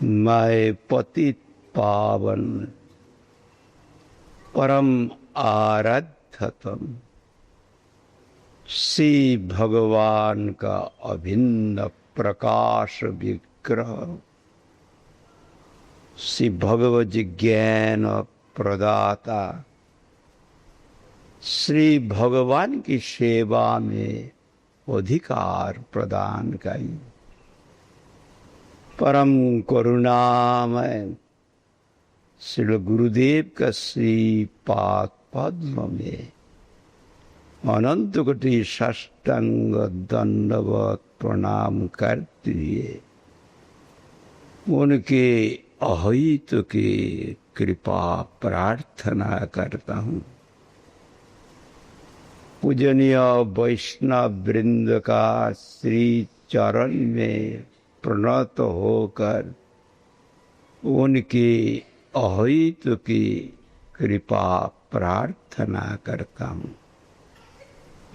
मैं पतित पावन परम आराध्यतम श्री भगवान का अभिन्न प्रकाश विग्रह, श्री भगवत ज्ञान प्रदाता, श्री भगवान की सेवा में अधिकार प्रदान करी परम करुणामय श्री गुरुदेव का श्री पाद पद्म में अनंत कोटि साष्टांग दंडवत प्रणाम करते हुए उनके अहित की कृपा प्रार्थना करता हूँ। पूजनीय वैष्णव वृंद का श्री चरण में प्रणत होकर उनकी अहित की कृपा प्रार्थना करता हूँ।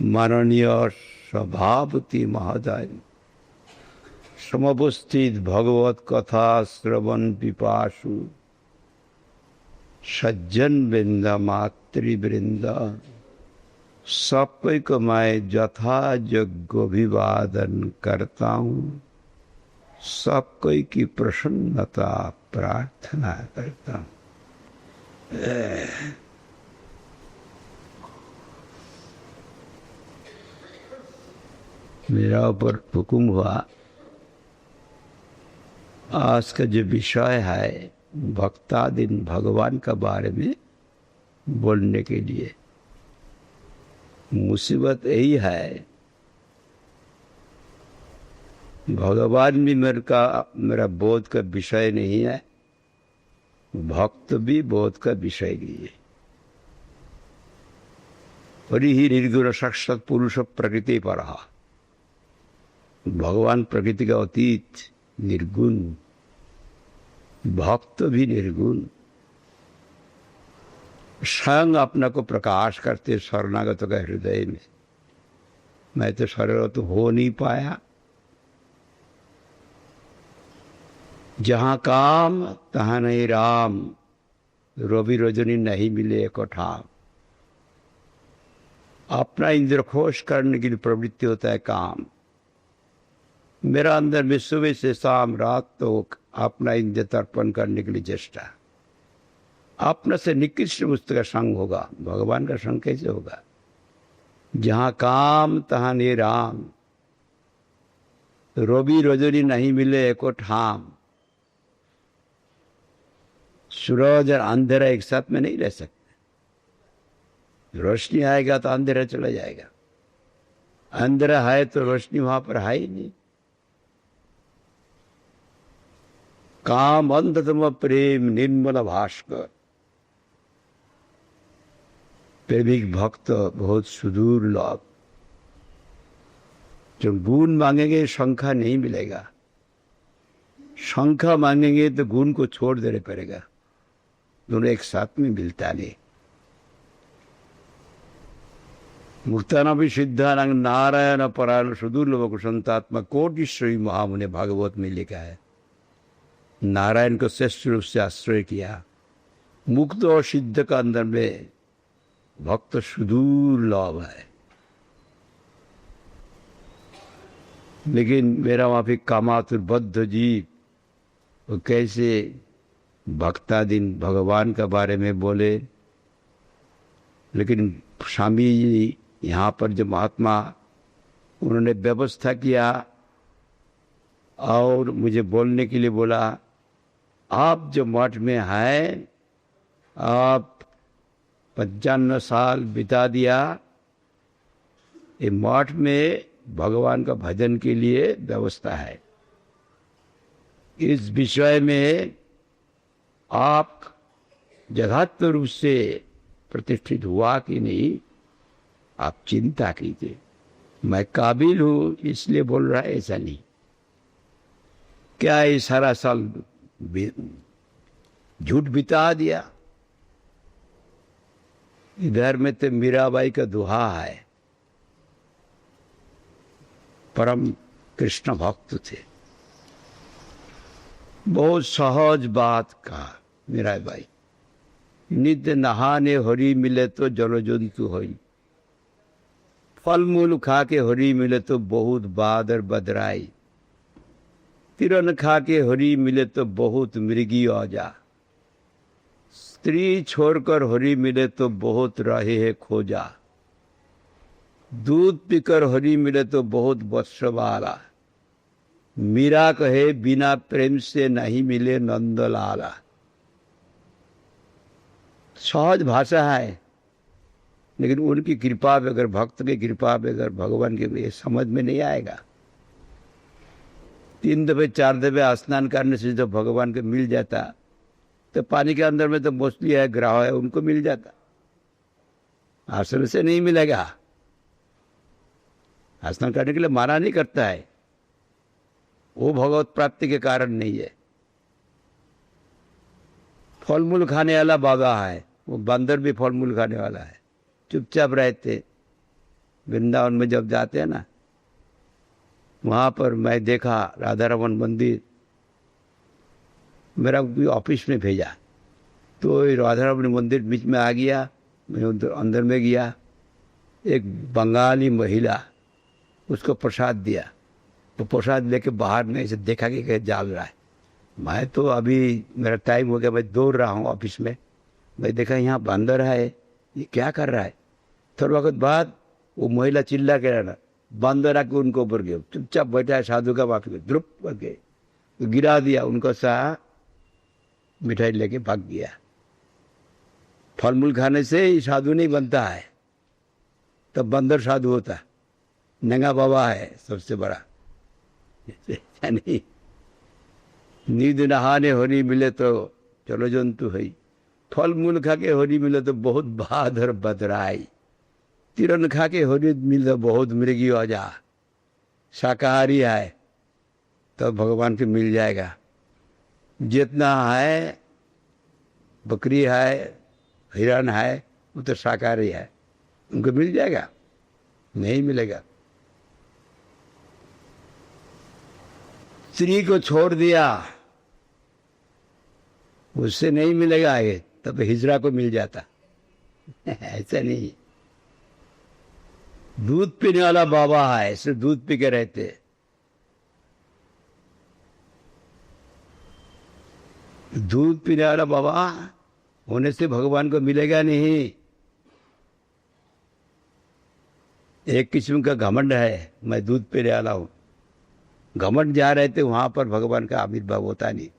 माननीय सभापति महोदय, समुपस्थित भगवत कथा श्रवण पिपासु सज्जन वृंद, मातृवृंद, सबको मैं यथा योग्य अभिवादन करता हूँ। सबको की प्रसन्नता प्रार्थना करता हूँ। मेरा ऊपर हुक्म हुआ, आज का जो विषय है भक्ताधीन भगवान का बारे में बोलने के लिए। मुसीबत यही है, भगवान भी मेरा बोध का विषय नहीं है, भक्त भी बोध का विषय नहीं है। परि ही निर्गुण साक्षात पुरुष प्रकृति पर रहा। भगवान प्रकृति का अतीत निर्गुण, भक्त भी निर्गुण, स्वयं अपना को प्रकाश करते शरणागत का हृदय में। मैं तो शरणागत हो नहीं पाया। जहाँ काम तहाँ नहीं राम, रवि रजनी नहीं मिले एक ठाम। अपना इंद्रखोश करने की प्रवृत्ति होता है काम। मेरा अंदर में सुबह से शाम रात तो अपना इंद्र तर्पण करने के लिए चेष्टा। अपना से निकृष्ट वस्तु का संग होगा, भगवान का संग कैसे होगा? जहाँ काम तहाँ नहीं राम, रवि रजनी नहीं मिले एको ठाम। सूरज और अंधेरा एक साथ में नहीं रह सकते। रोशनी आएगा तो अंधेरा चला जाएगा, अंधेरा है तो रोशनी वहां पर है ही नहीं। काम अंधतम प्रेम निर्मल भास्कर। प्रेमिक भक्त बहुत सुदूर लाभ। जो गुण मांगेंगे शंखा नहीं मिलेगा, शंखा मांगेंगे तो गुण को छोड़ देने पड़ेगा। दोनों एक साथ में मिलता नहीं। मुक्तानाभि सिद्धानंग नारायण परायण सुदुर्लभ कुसंतात्मा कोटिश्री महामुने भागवत में लिखा है। नारायण को श्रेष्ठ रूप से आश्रय किया। मुक्त और सिद्ध का अंदर में भक्त सुदूर लाभ है। लेकिन मेरा वहां पे कामातुरबद्ध जीव वो कैसे भक्ताधीन भगवान के बारे में बोले। लेकिन स्वामी जी यहाँ पर जो महात्मा उन्होंने व्यवस्था किया और मुझे बोलने के लिए बोला, आप जो मठ में हैं, आप 55 साल बिता दिया, ये मठ में भगवान का भजन के लिए व्यवस्था है। इस विषय में आप जगत रूप से प्रतिष्ठित हुआ कि नहीं, आप चिंता कीजिए। मैं काबिल हूं इसलिए बोल रहा है, ऐसा नहीं। क्या ये सारा साल झूठ बिता दिया? इधर में तो मीराबाई का दुहा है, परम कृष्ण भक्त थे, बहुत सहज बात कहा मीराबाई। नित्य नहाने हरि मिले तो जल जंतु होई, फल मूल खा के हरि मिले तो बहुत बादर बदराई, तिरन खा के हरि मिले तो बहुत मृगी औजा, स्त्री छोड़कर हरि मिले तो बहुत रहे है खोजा, दूध पीकर हरि मिले तो बहुत वत्स वाला, मीरा कहे बिना प्रेम से नहीं मिले नंदलाला। सहज भाषा है, लेकिन उनकी कृपा पे, अगर भक्त की कृपा पे, अगर भगवान के ये समझ में नहीं आएगा। 3 दफे 4 दफे स्नान करने से जो भगवान को मिल जाता, तो पानी के अंदर में तो मछली है, ग्राह है, उनको मिल जाता, आसन से नहीं मिलेगा। स्नान करने के लिए माना नहीं करता है, वो भगवत प्राप्ति के कारण नहीं है। फल मूल खाने वाला बाबा है, वो बंदर भी फल मूल खाने वाला है, चुपचाप रहते। वृंदावन में जब जाते हैं ना, वहां पर मैं देखा राधा रमन मंदिर, मेरा भी ऑफिस में भेजा, तो राधा रमन मंदिर बीच में आ गया, मैं उधर अंदर में गया, एक बंगाली महिला उसको प्रसाद दिया, तो प्रसाद लेके बाहर में इसे देखा कि कहीं जाल रहा है। मैं तो अभी मेरा टाइम हो गया, मैं दौड़ रहा हूँ ऑफिस में, मैं देखा यहाँ बंदर है, ये क्या कर रहा है। थोड़ा वक्त बाद वो महिला चिल्ला के रहना, बंदर आके उनको ऊपर गए, चुपचाप बैठा है साधु का बाप के द्रुप करके तो गिरा दिया, उनको सा मिठाई लेके भाग गया। फल मूल खाने से ही साधु नहीं बनता है, तब बंदर साधु होता। नंगा बाबा है सबसे बड़ा, नहीं। नींद नहाने हरि मिले तो चलो जंतु है, फल मूल खा के हरि मिले तो बहुत बहादुर बदराई, तिरन खा के हरि मिले तो बहुत मृगी औजा। शाकाहारी है तो भगवान के मिल जाएगा। जितना है, बकरी है, हिरण है, वो तो शाकाहारी है, उनको मिल जाएगा? नहीं मिलेगा। स्त्री को छोड़ दिया, उससे नहीं मिलेगा आगे, तब हिजरा को मिल जाता। ऐसा नहीं। दूध पीने वाला बाबा है, सिर्फ दूध पी के रहते। दूध पीने वाला बाबा होने से भगवान को मिलेगा नहीं। एक किस्म का घमंड है, मैं दूध पीने वाला हूं, घमंड जहां रहते वहां पर भगवान का आविर्भाव होता नहीं।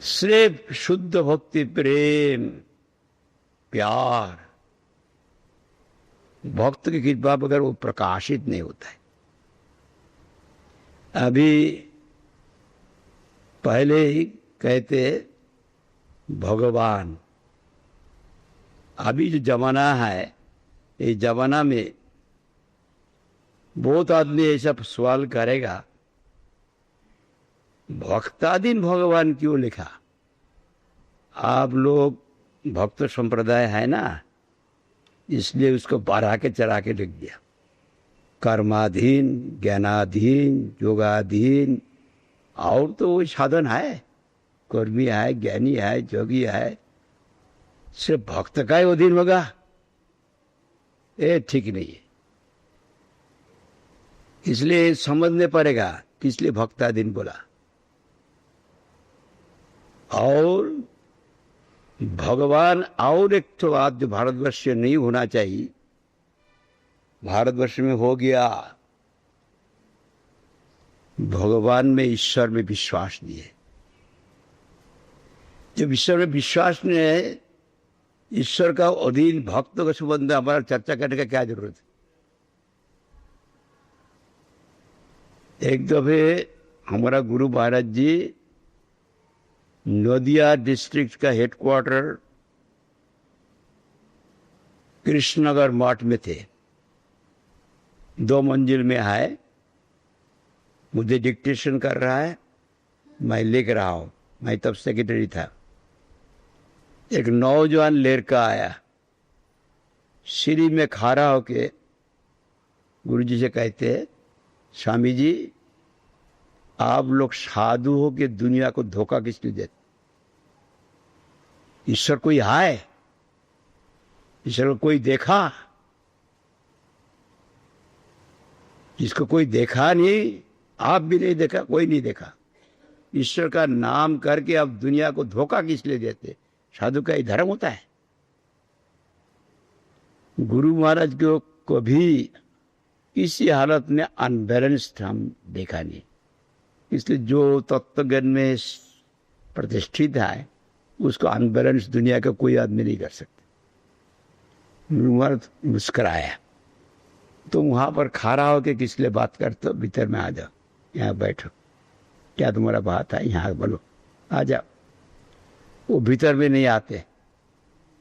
सिर्फ शुद्ध भक्ति, प्रेम, प्यार, भक्त की कृपा बगैर वो प्रकाशित नहीं होता है। अभी पहले ही कहते भगवान, अभी जो जमाना है, इस जमाना में बहुत आदमी ऐसा सवाल करेगा, भक्ताधीन भगवान क्यों लिखा? आप लोग भक्त संप्रदाय है ना, इसलिए उसको बढ़ा के चढ़ा के लिख दिया। कर्माधीन, ज्ञानाधीन, योगाधीन, और तो वो साधन है, कर्मी है, ज्ञानी है, जोगी है, सिर्फ भक्त का ही अधीन होगा, ये ठीक नहीं है। इसलिए समझने पड़ेगा कि इसलिए भक्ताधीन बोला। और भगवान, और एक तो बात जो भारतवर्ष में नहीं होना चाहिए, भारतवर्ष में हो गया, भगवान में, ईश्वर में विश्वास नहीं है। जब ईश्वर में विश्वास नहीं है, ईश्वर का अधीन भक्तों का संबंध हमारा चर्चा करने का क्या जरूरत है? एक दफे हमारा गुरु महाराज जी नदिया डिस्ट्रिक्ट का हेडक्वार्टर कृष्णनगर मठ में थे, 2 मंजिल में है। मुझे डिक्टेशन कर रहा है, मैं लिख रहा हूं, मैं तब सेक्रेटरी था। एक नौजवान लड़का आया, सीढ़ी में खड़ा होके गुरुजी से कहते, स्वामी जी आप लोग साधु हो के दुनिया को धोखा किस लिए देते? ईश्वर कोई है? ईश्वर को कोई देखा? जिसको कोई देखा नहीं, आप भी नहीं देखा, कोई नहीं देखा, ईश्वर का नाम करके आप दुनिया को धोखा किस लिए देते? साधु का ये धर्म होता है? गुरु महाराज को कभी किसी हालत में अनबैलेंस्ड हम देखा नहीं। इसलिए जो तत्वज्ञान में प्रतिष्ठित है उसको अनबैलेंस दुनिया का कोई आदमी नहीं कर सकता। गुरु महाराज मुस्कुराया, तुम वहां पर खड़ा होके किस लिए बात करते हो? भीतर में आ जाओ, यहाँ बैठो, क्या तुम्हारा बात है? यहाँ बोलो, आ जाओ। वो भीतर में नहीं आते,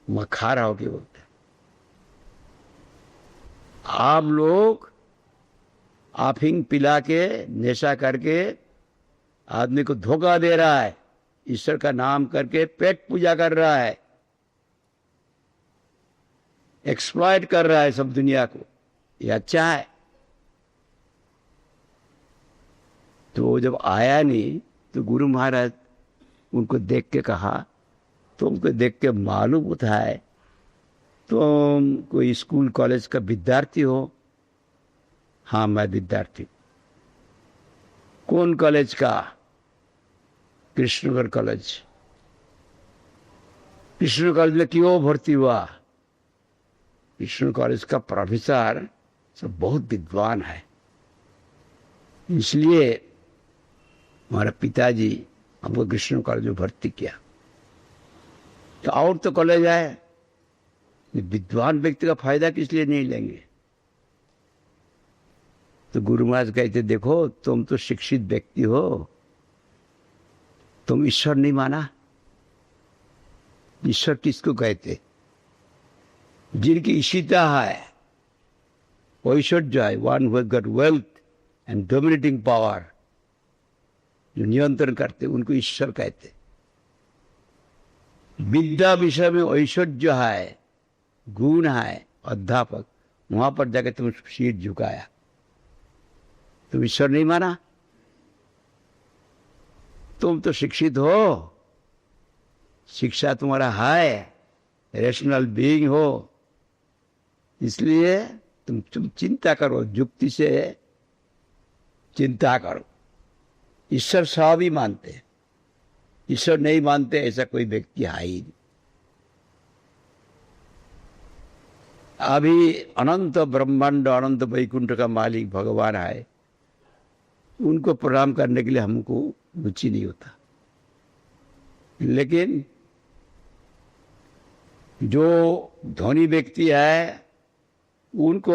वहां खड़ा होके बोलते। आप लोग आफिंग पिला के नशा करके आदमी को धोखा दे रहा है, ईश्वर का नाम करके पेट पूजा कर रहा है, एक्सप्लॉइट कर रहा है सब दुनिया को। ये अच्छा है? तो जब आया नहीं तो गुरु महाराज उनको देख के कहा, तुमको देख के मालूम होता है तुम कोई स्कूल कॉलेज का विद्यार्थी हो? हाँ मैं विद्यार्थी। कौन कॉलेज का? कृष्णगढ़ कॉलेज। कृष्ण कॉलेज में क्यों भर्ती हुआ? कृष्ण कॉलेज का प्रोफेसर सब बहुत विद्वान है, इसलिए हमारा पिताजी हमको कृष्ण कॉलेज में भर्ती किया। तो और तो कॉलेज है, विद्वान व्यक्ति का फायदा किस लिए नहीं लेंगे? तो गुरु महाराज कहते, देखो तुम तो शिक्षित व्यक्ति हो, तुम ईश्वर नहीं माना। ईश्वर किसको कहते? जिनकी ईशिता है, ऐश्वर्य है, one who has got wealth and dominating power, जो नियंत्रण करते उनको ईश्वर कहते। विद्या विषय में ऐश्वर्य है, गुण है, अध्यापक, वहां पर जाकर तुम सिर झुकाया, तुम ईश्वर नहीं माना। तुम तो शिक्षित हो, शिक्षा तुम्हारा है, रैशनल बीइंग हो, इसलिए तुम चिंता करो, युक्ति से चिंता करो। ईश्वर सब ही मानते, ईश्वर नहीं मानते ऐसा कोई व्यक्ति है ही नहीं। अभी अनंत ब्रह्मांड अनंत वैकुंठ का मालिक भगवान है, उनको प्रणाम करने के लिए हमको रुचि नहीं होता, लेकिन जो धनी व्यक्ति है उनको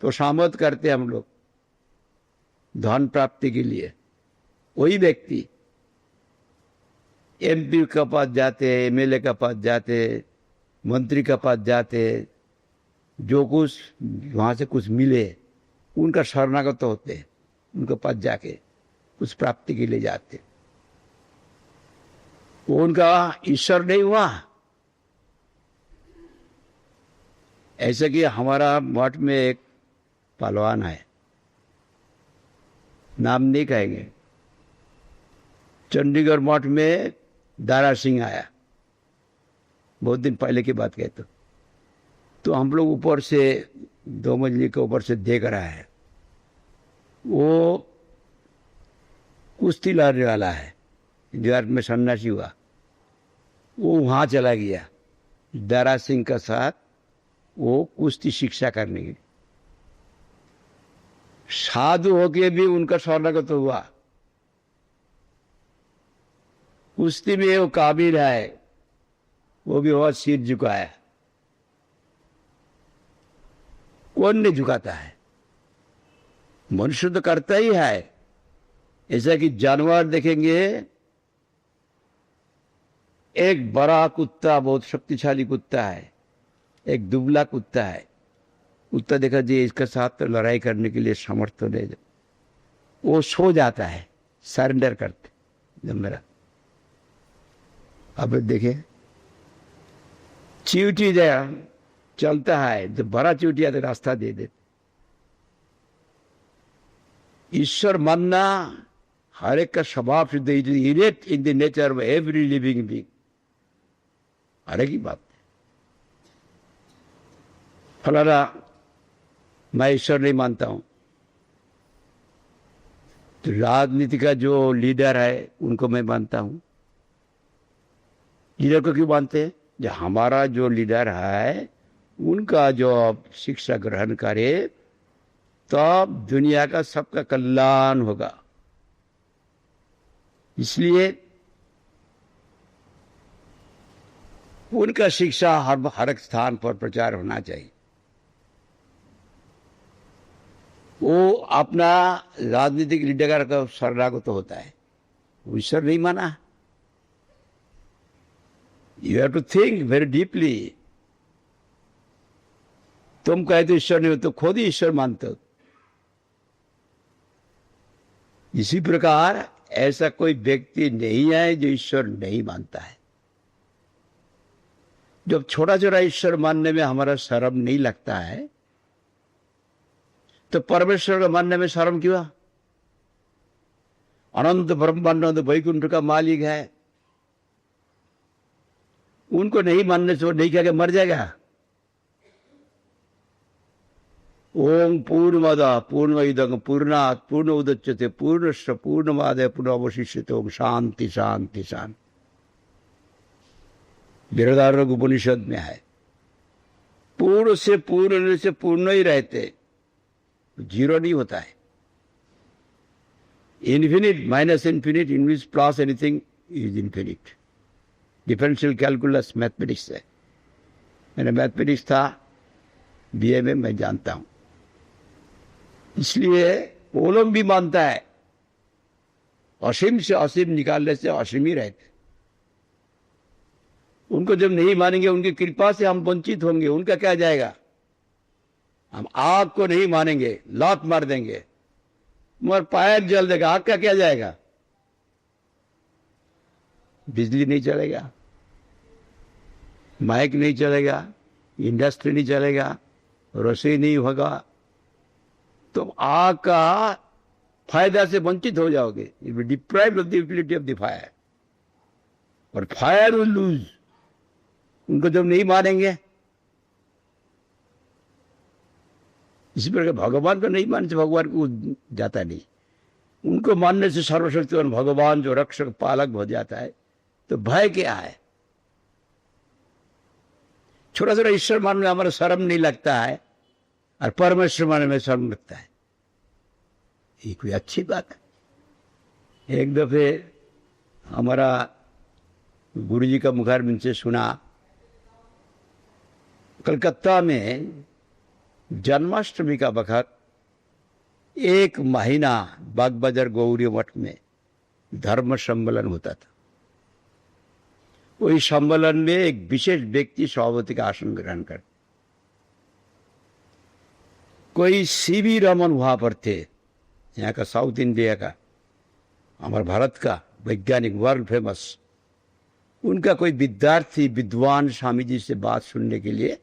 तो शामत करते हम लोग धन प्राप्ति के लिए। वही व्यक्ति एमपी का पास जाते, एमएलए का पास जाते, मंत्री का पास जाते, जो कुछ वहां से कुछ मिले उनका शरणागत होते, उनके पास जाके कुछ प्राप्ति के लिए जाते। वो उनका ईश्वर नहीं हुआ। ऐसे कि हमारा मठ में एक पहलवान है, नाम नहीं कहेंगे, चंडीगढ़ मठ में दारा सिंह आया, बहुत दिन पहले की बात कहते, तो हम लोग ऊपर से 2 मंजिल के ऊपर से देख रहा है, वो कुश्ती लड़ने वाला है, बिहार में सन्यासी हुआ, वो वहां चला गया दारा सिंह का साथ, वो कुश्ती शिक्षा करने के। साधु होके भी उनका शरणागत हुआ। कुश्ती में वो काबिल है, वो भी बहुत सिर झुकाया। कौन नहीं झुकाता है? मनुष्य तो करता ही है। ऐसा कि जानवर देखेंगे, एक बड़ा कुत्ता, बहुत शक्तिशाली कुत्ता है, एक दुबला कुत्ता है, कुत्ता देखा जी इसके साथ तो लड़ाई करने के लिए समर्थ नहीं, वो सो जाता है, सरेंडर करते। जब मेरा अब देखे चींटी दे चलता है तो बड़ा चींटिया तो रास्ता दे दे। ईश्वर मानना हर एक का स्वभाव सिद्ध, innate in the nature of every living being, हर एक की बात है। फलाना मैं ईश्वर नहीं मानता हूं, तो राजनीति का जो लीडर है उनको मैं मानता हूं। लीडर को क्यों मानते हैं? जो हमारा जो लीडर है उनका जो शिक्षा ग्रहण करे तब दुनिया का सबका कल्याण होगा। इसलिए उनका शिक्षा हर एक स्थान पर प्रचार होना चाहिए। वो अपना राजनीतिक लीडर का शरणागत तो होता है, वो ईश्वर नहीं माना। You have to think very deeply. तुम कहते ईश्वर नहीं हो तो खुद ही ईश्वर मानते हो। इसी प्रकार ऐसा कोई व्यक्ति नहीं है जो ईश्वर नहीं मानता है। जब छोटा छोटा ईश्वर मानने में हमारा शर्म नहीं लगता है तो परमेश्वर को मानने में शर्म क्यों? अनंत ब्रह्मांड वैकुंठ का मालिक है, उनको नहीं मानने से वो नहीं कह के मर जाएगा। ओम पूर्णमद पूर्णमिदं पूर्णात् पूर्णमुदच्यते पूर्णस्य पूर्णमादाय पूर्णमेवावशिष्यते। ओम शांति शांति शांति। बृहदारण्यक उपनिषद में है। पूर्ण से पूर्ण से पूर्ण ही रहते, जीरो नहीं होता है। इन्फिनिट माइनस इन्फिनिट इनविज plus anything is infinite. Differential calculus mathematics है। मैंने मैथमेटिक्स था बीए में, मैं जानता हूं। इसलिए ओलम भी मानता है असीम से असीम निकालने से असीम ही रहते। उनको जब नहीं मानेंगे, उनकी कृपा से हम वंचित होंगे, उनका क्या जाएगा? हम आग को नहीं मानेंगे, लात मार देंगे, मगर पैर जल देगा, आग का क्या जाएगा? बिजली नहीं चलेगा, माइक नहीं चलेगा, इंडस्ट्री नहीं चलेगा, रसोई नहीं होगा, तो आग का फायदा से वंचित हो जाओगे। You will deprived of the utility of the fire, और फायर विल लूज। उनको जब नहीं मानेंगे, इसी प्रकार भगवान को नहीं मानने से भगवान को जाता नहीं। उनको मानने से सर्वशक्तिवान भगवान जो रक्षक पालक हो जाता है, तो भय क्या है? छोटा छोटा ईश्वर मानने में हमारा शर्म नहीं लगता है, और परमेश्वर मानने में शर्म लगता है। ये कोई अच्छी बात है? एक दफे हमारा गुरुजी का मुखारबिंद से सुना, कलकत्ता में जन्माष्टमी का वक्त एक महीना बागबाजार गौरी मठ में धर्म सम्मेलन होता था। वही सम्मेलन में एक विशेष व्यक्ति सभापति का आसन ग्रहण कर, कोई सीवी रमन वहां पर थे, यहाँ का साउथ इंडिया का, हमारे भारत का वैज्ञानिक, वर्ल्ड फेमस। उनका कोई विद्यार्थी विद्वान स्वामी जी से बात सुनने के लिए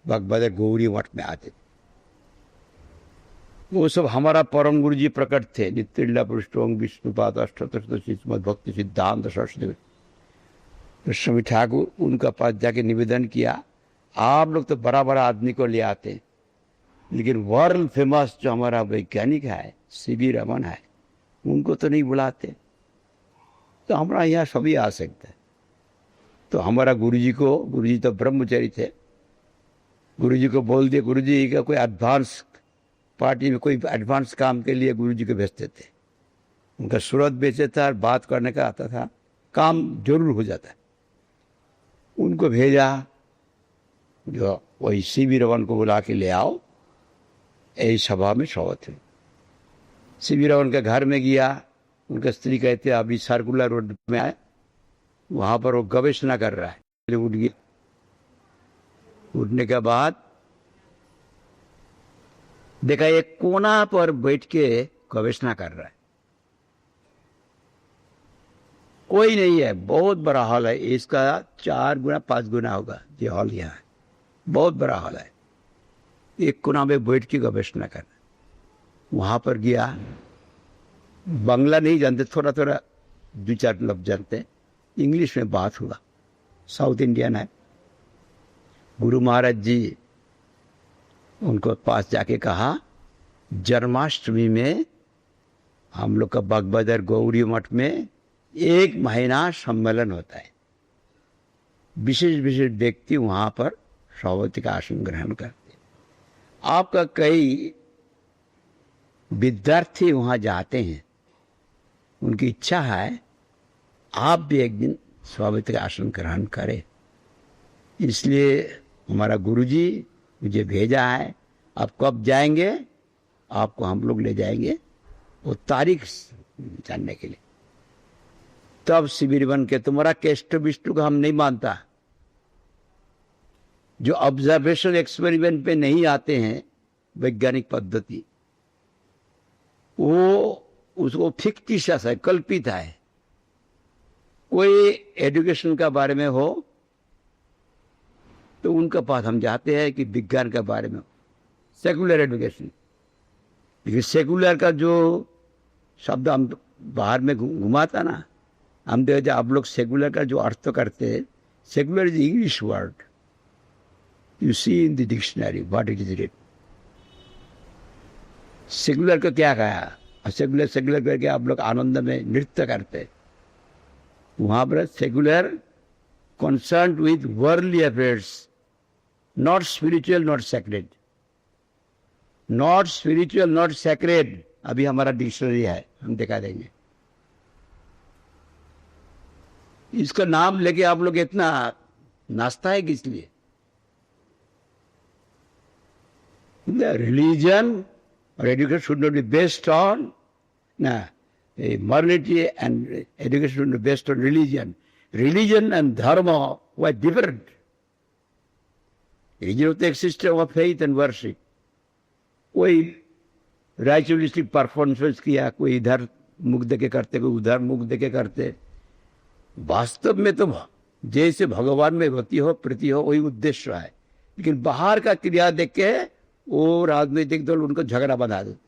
बागबाजार गौरी मठ में आते। वो सब हमारा परम गुरु जी प्रकट थे, नित्य पृष्ठोंग विष्णुपाद अष्टोत्तर भक्ति सिद्धांत सरस्वती। तो स्वामी ठाकुर उनका पास जाके निवेदन किया, आप लोग तो बड़ा बड़ा आदमी को ले आते, लेकिन वर्ल्ड फेमस जो हमारा वैज्ञानिक है सीवी रमन है, उनको तो नहीं बुलाते। तो हमारा यहाँ सभी आ सकते हैं। तो हमारा गुरुजी को, गुरुजी तो ब्रह्मचारी थे, गुरुजी को बोल दिया, गुरुजी का कोई एडवांस पार्टी में कोई एडवांस काम के लिए गुरुजी को भेजते थे। उनका सूरत बेचे था और बात करने का आता था, काम जरूर हो जाता है। उनको भेजा, जो वही सीवी रमन को बुला के ले आओ, यही सभा में शौत हुई। सीवी रमन के घर में गया, उनका स्त्री कहते अभी सर्कुलर रोड में आए, वहां पर वो गवेषणा कर रहा है। उठ गया, उठने के बाद देखा एक कोना पर बैठ के गवेषणा कर रहा है। कोई नहीं है, बहुत बड़ा हॉल है, इसका 4 गुना 5 गुना होगा ये हॉल यहाँ है, बहुत बड़ा हॉल है। एक कोना में बैठ के गवेषणा कर, वहां पर गया, बांग्ला नहीं जानते, थोड़ा थोड़ा 2-4 लफ्ज जानते, इंग्लिश में बात हुआ, साउथ इंडियन है। गुरु महाराज जी उनको पास जाके कहा, जन्माष्टमी में हम लोग का बागबाजार गौरी मठ में 1 महीना सम्मेलन होता है, विशेष विशेष व्यक्ति वहां पर सभापति का आसन ग्रहण करते हैं। आपका कई विद्यार्थी वहां जाते हैं, उनकी इच्छा है आप भी एक दिन सभापति का आसन ग्रहण करें, इसलिए हमारा गुरुजी मुझे भेजा है, आप कब जाएंगे, आपको हम लोग ले जाएंगे वो तारीख जानने के लिए। तब शिविर बन के, तुम्हारा केष्ट विष्णु को हम नहीं मानता, जो ऑब्जर्वेशन एक्सपेरिमेंट पे नहीं आते हैं वैज्ञानिक पद्धति, वो उसको फिक्टिशियस है, कल्पित है। कोई एजुकेशन का बारे में हो तो उनके पास हम जाते हैं कि विज्ञान के बारे में, सेकुलर एजुकेशन। लेकिन सेकुलर का जो शब्द हम बाहर में घुमाता ना, हम देखते आप लोग सेकुलर का जो अर्थ करते हैं, secular is English word, you see in the dictionary what it is written. Secular को क्या कहा, सेकुलर सेकुलर करके आप लोग आनंद में नृत्य करते, वहां पर secular concern with worldly affairs, not spiritual not sacred, not spiritual not sacred. अभी हमारा डिक्शनरी है, हम दिखा देंगे। इसका नाम लेके आप लोग इतना नाश्ता है किस लिए? रिलीजन और education should not be based on morality, and education should be based on religion. Religion and dharma were different. Religion was the system of faith and worship. कोई राइचुअलिस्टिक परफॉर्मेंस किया, कोई इधर मुख देके करते, कोई उधर मुख देके करते। वास्तव में तो जैसे भगवान में भक्ति हो, प्रीति हो, वही उद्देश्य है। लेकिन बाहर का क्रिया देख के वो राजनीतिक दल उनको झगड़ा बना देते।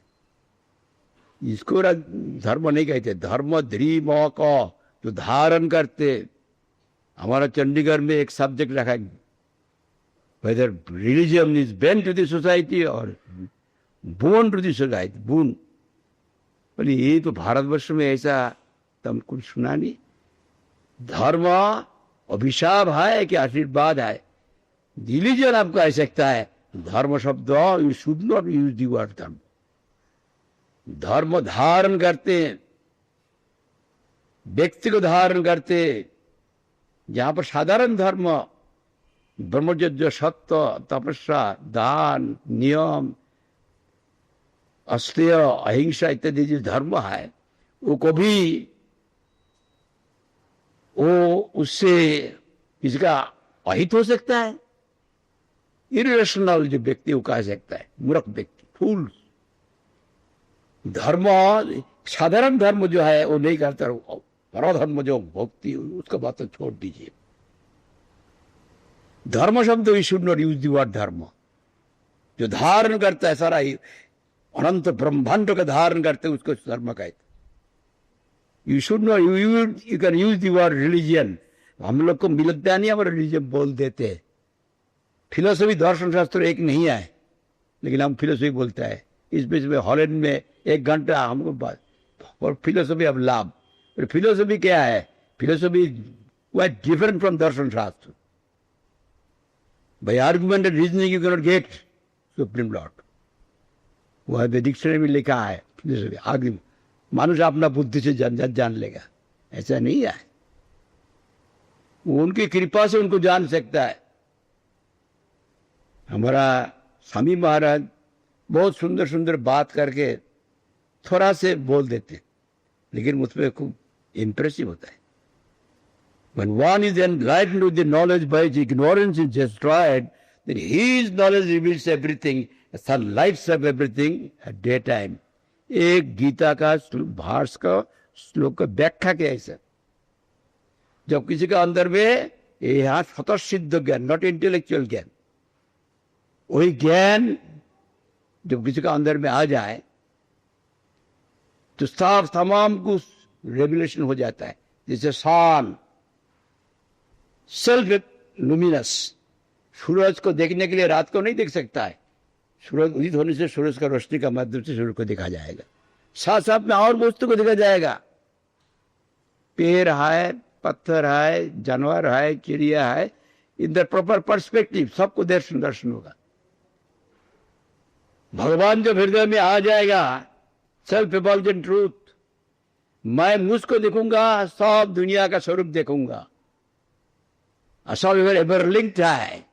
इसको धर्म नहीं कहते, धर्म ध्रीम को जो धारण करते। हमारा चंडीगढ़ में एक सब्जेक्ट रखा है, whether religion is bane to the society और boon to the society, boon. बोले ये तो भारतवर्ष में ऐसा तुम कुछ सुना नहीं। धर्म अभिशाप है कि आशीर्वाद है? रिलीजन आपको आवश्यकता है। धर्म शब्द you should not use the word धर्म। धर्म धारण करते, व्यक्ति को धारण करते। जहां पर साधारण धर्म, ब्रह्मचर्य, सत्य, तपस्या, दान, नियम, अस्तेय, अहिंसा इत्यादि जो धर्म है, वो कभी वो उससे इसका अहित हो सकता है? इरेशनल जो व्यक्ति वो कह सकता है, मूर्ख व्यक्ति, फूल। धर्म साधारण धर्म जो है वो नहीं करता, परधर्म जो भक्ति, उसका बात तो छोड़ दीजिए। धर्म शब्द we should not use the word dharma. जो धारण करता है सारा ही अनंत ब्रह्मांड का धारण करते, उसको धर्म कहते। You should not you can use the word religion. हम लोग को मिलता नहीं, हम रिलीजन बोल देते। फिलोसफी, दर्शन शास्त्र एक नहीं है, लेकिन हम फिलोसफी बोलते हैं। इस बीच में हॉलैंड में 1 घंटा हमको बात, और फिलोसफी ऑफ लव। फिलोसफी क्या है? Philosophy was different from darshan shastra. By argument and reasoning you can not get supreme lord. वह डिक्शनरी में लिखा है फिलोसफी आगे मानुष अपना बुद्धि से जान लेगा, ऐसा नहीं है। वो उनकी कृपा से उनको जान सकता है। हमारा स्वामी महाराज बहुत सुंदर सुंदर बात करके थोड़ा से बोल देते, लेकिन उसमें खूब इंप्रेसिव होता है। When one is enlightened with the knowledge by which ignorance is destroyed, then his knowledge reveals everything, the sun lights up everything at daytime. एक गीता का भाष्य का श्लोक का व्याख्या क्या है सर? जब किसी का अंदर में यहाँ स्वतः सिद्ध ज्ञान, नॉट इंटेलेक्चुअल ज्ञान, वही ज्ञान जब किसी का अंदर में आ जाए तो साफ तमाम कुछ रेवलेशन हो जाता है। जैसे सन सेल्फ लुमिनस, सूरज को देखने के लिए रात को नहीं देख सकता है, सूरज उदित होने से सूरज का रोशनी का माध्यम से सूरज को देखा जाएगा, साथ साथ में और वस्तु को देखा जाएगा, पेड़ है, पत्थर है, जानवर है, चिड़िया है, इन द प्रॉपर पर्सपेक्टिव सबको दर्शन होगा। भगवान जो हृदय में आ जाएगा, सेल्फ एवल्जेंट ट्रूथ, मैं मुझको देखूंगा, सब दुनिया का स्वरूप देखूंगा, सब एवर लिंक्ड है।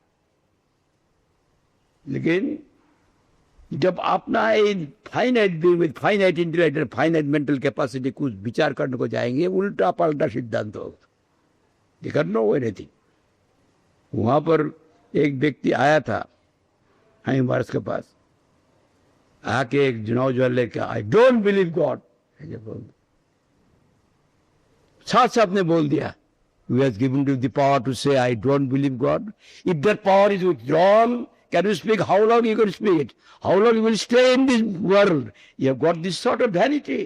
लेकिन जब अपना finite being with finite intellect, finite mental capacity कुछ विचार करने को जाएंगे, उल्टा पलटा सिद्धांत होगा, दे कैन नो एनीथिंग। वहां पर एक व्यक्ति आया था हमारे के पास, आके एक नौजवान लेकर, आई डोंट बिलीव गॉड, साथ साथ ने बोल दिया, who has given you the power to say I don't believe God? If that power is withdrawn, can you speak? How long you can speak it? How long you will stay in this world? You have got this sort of vanity.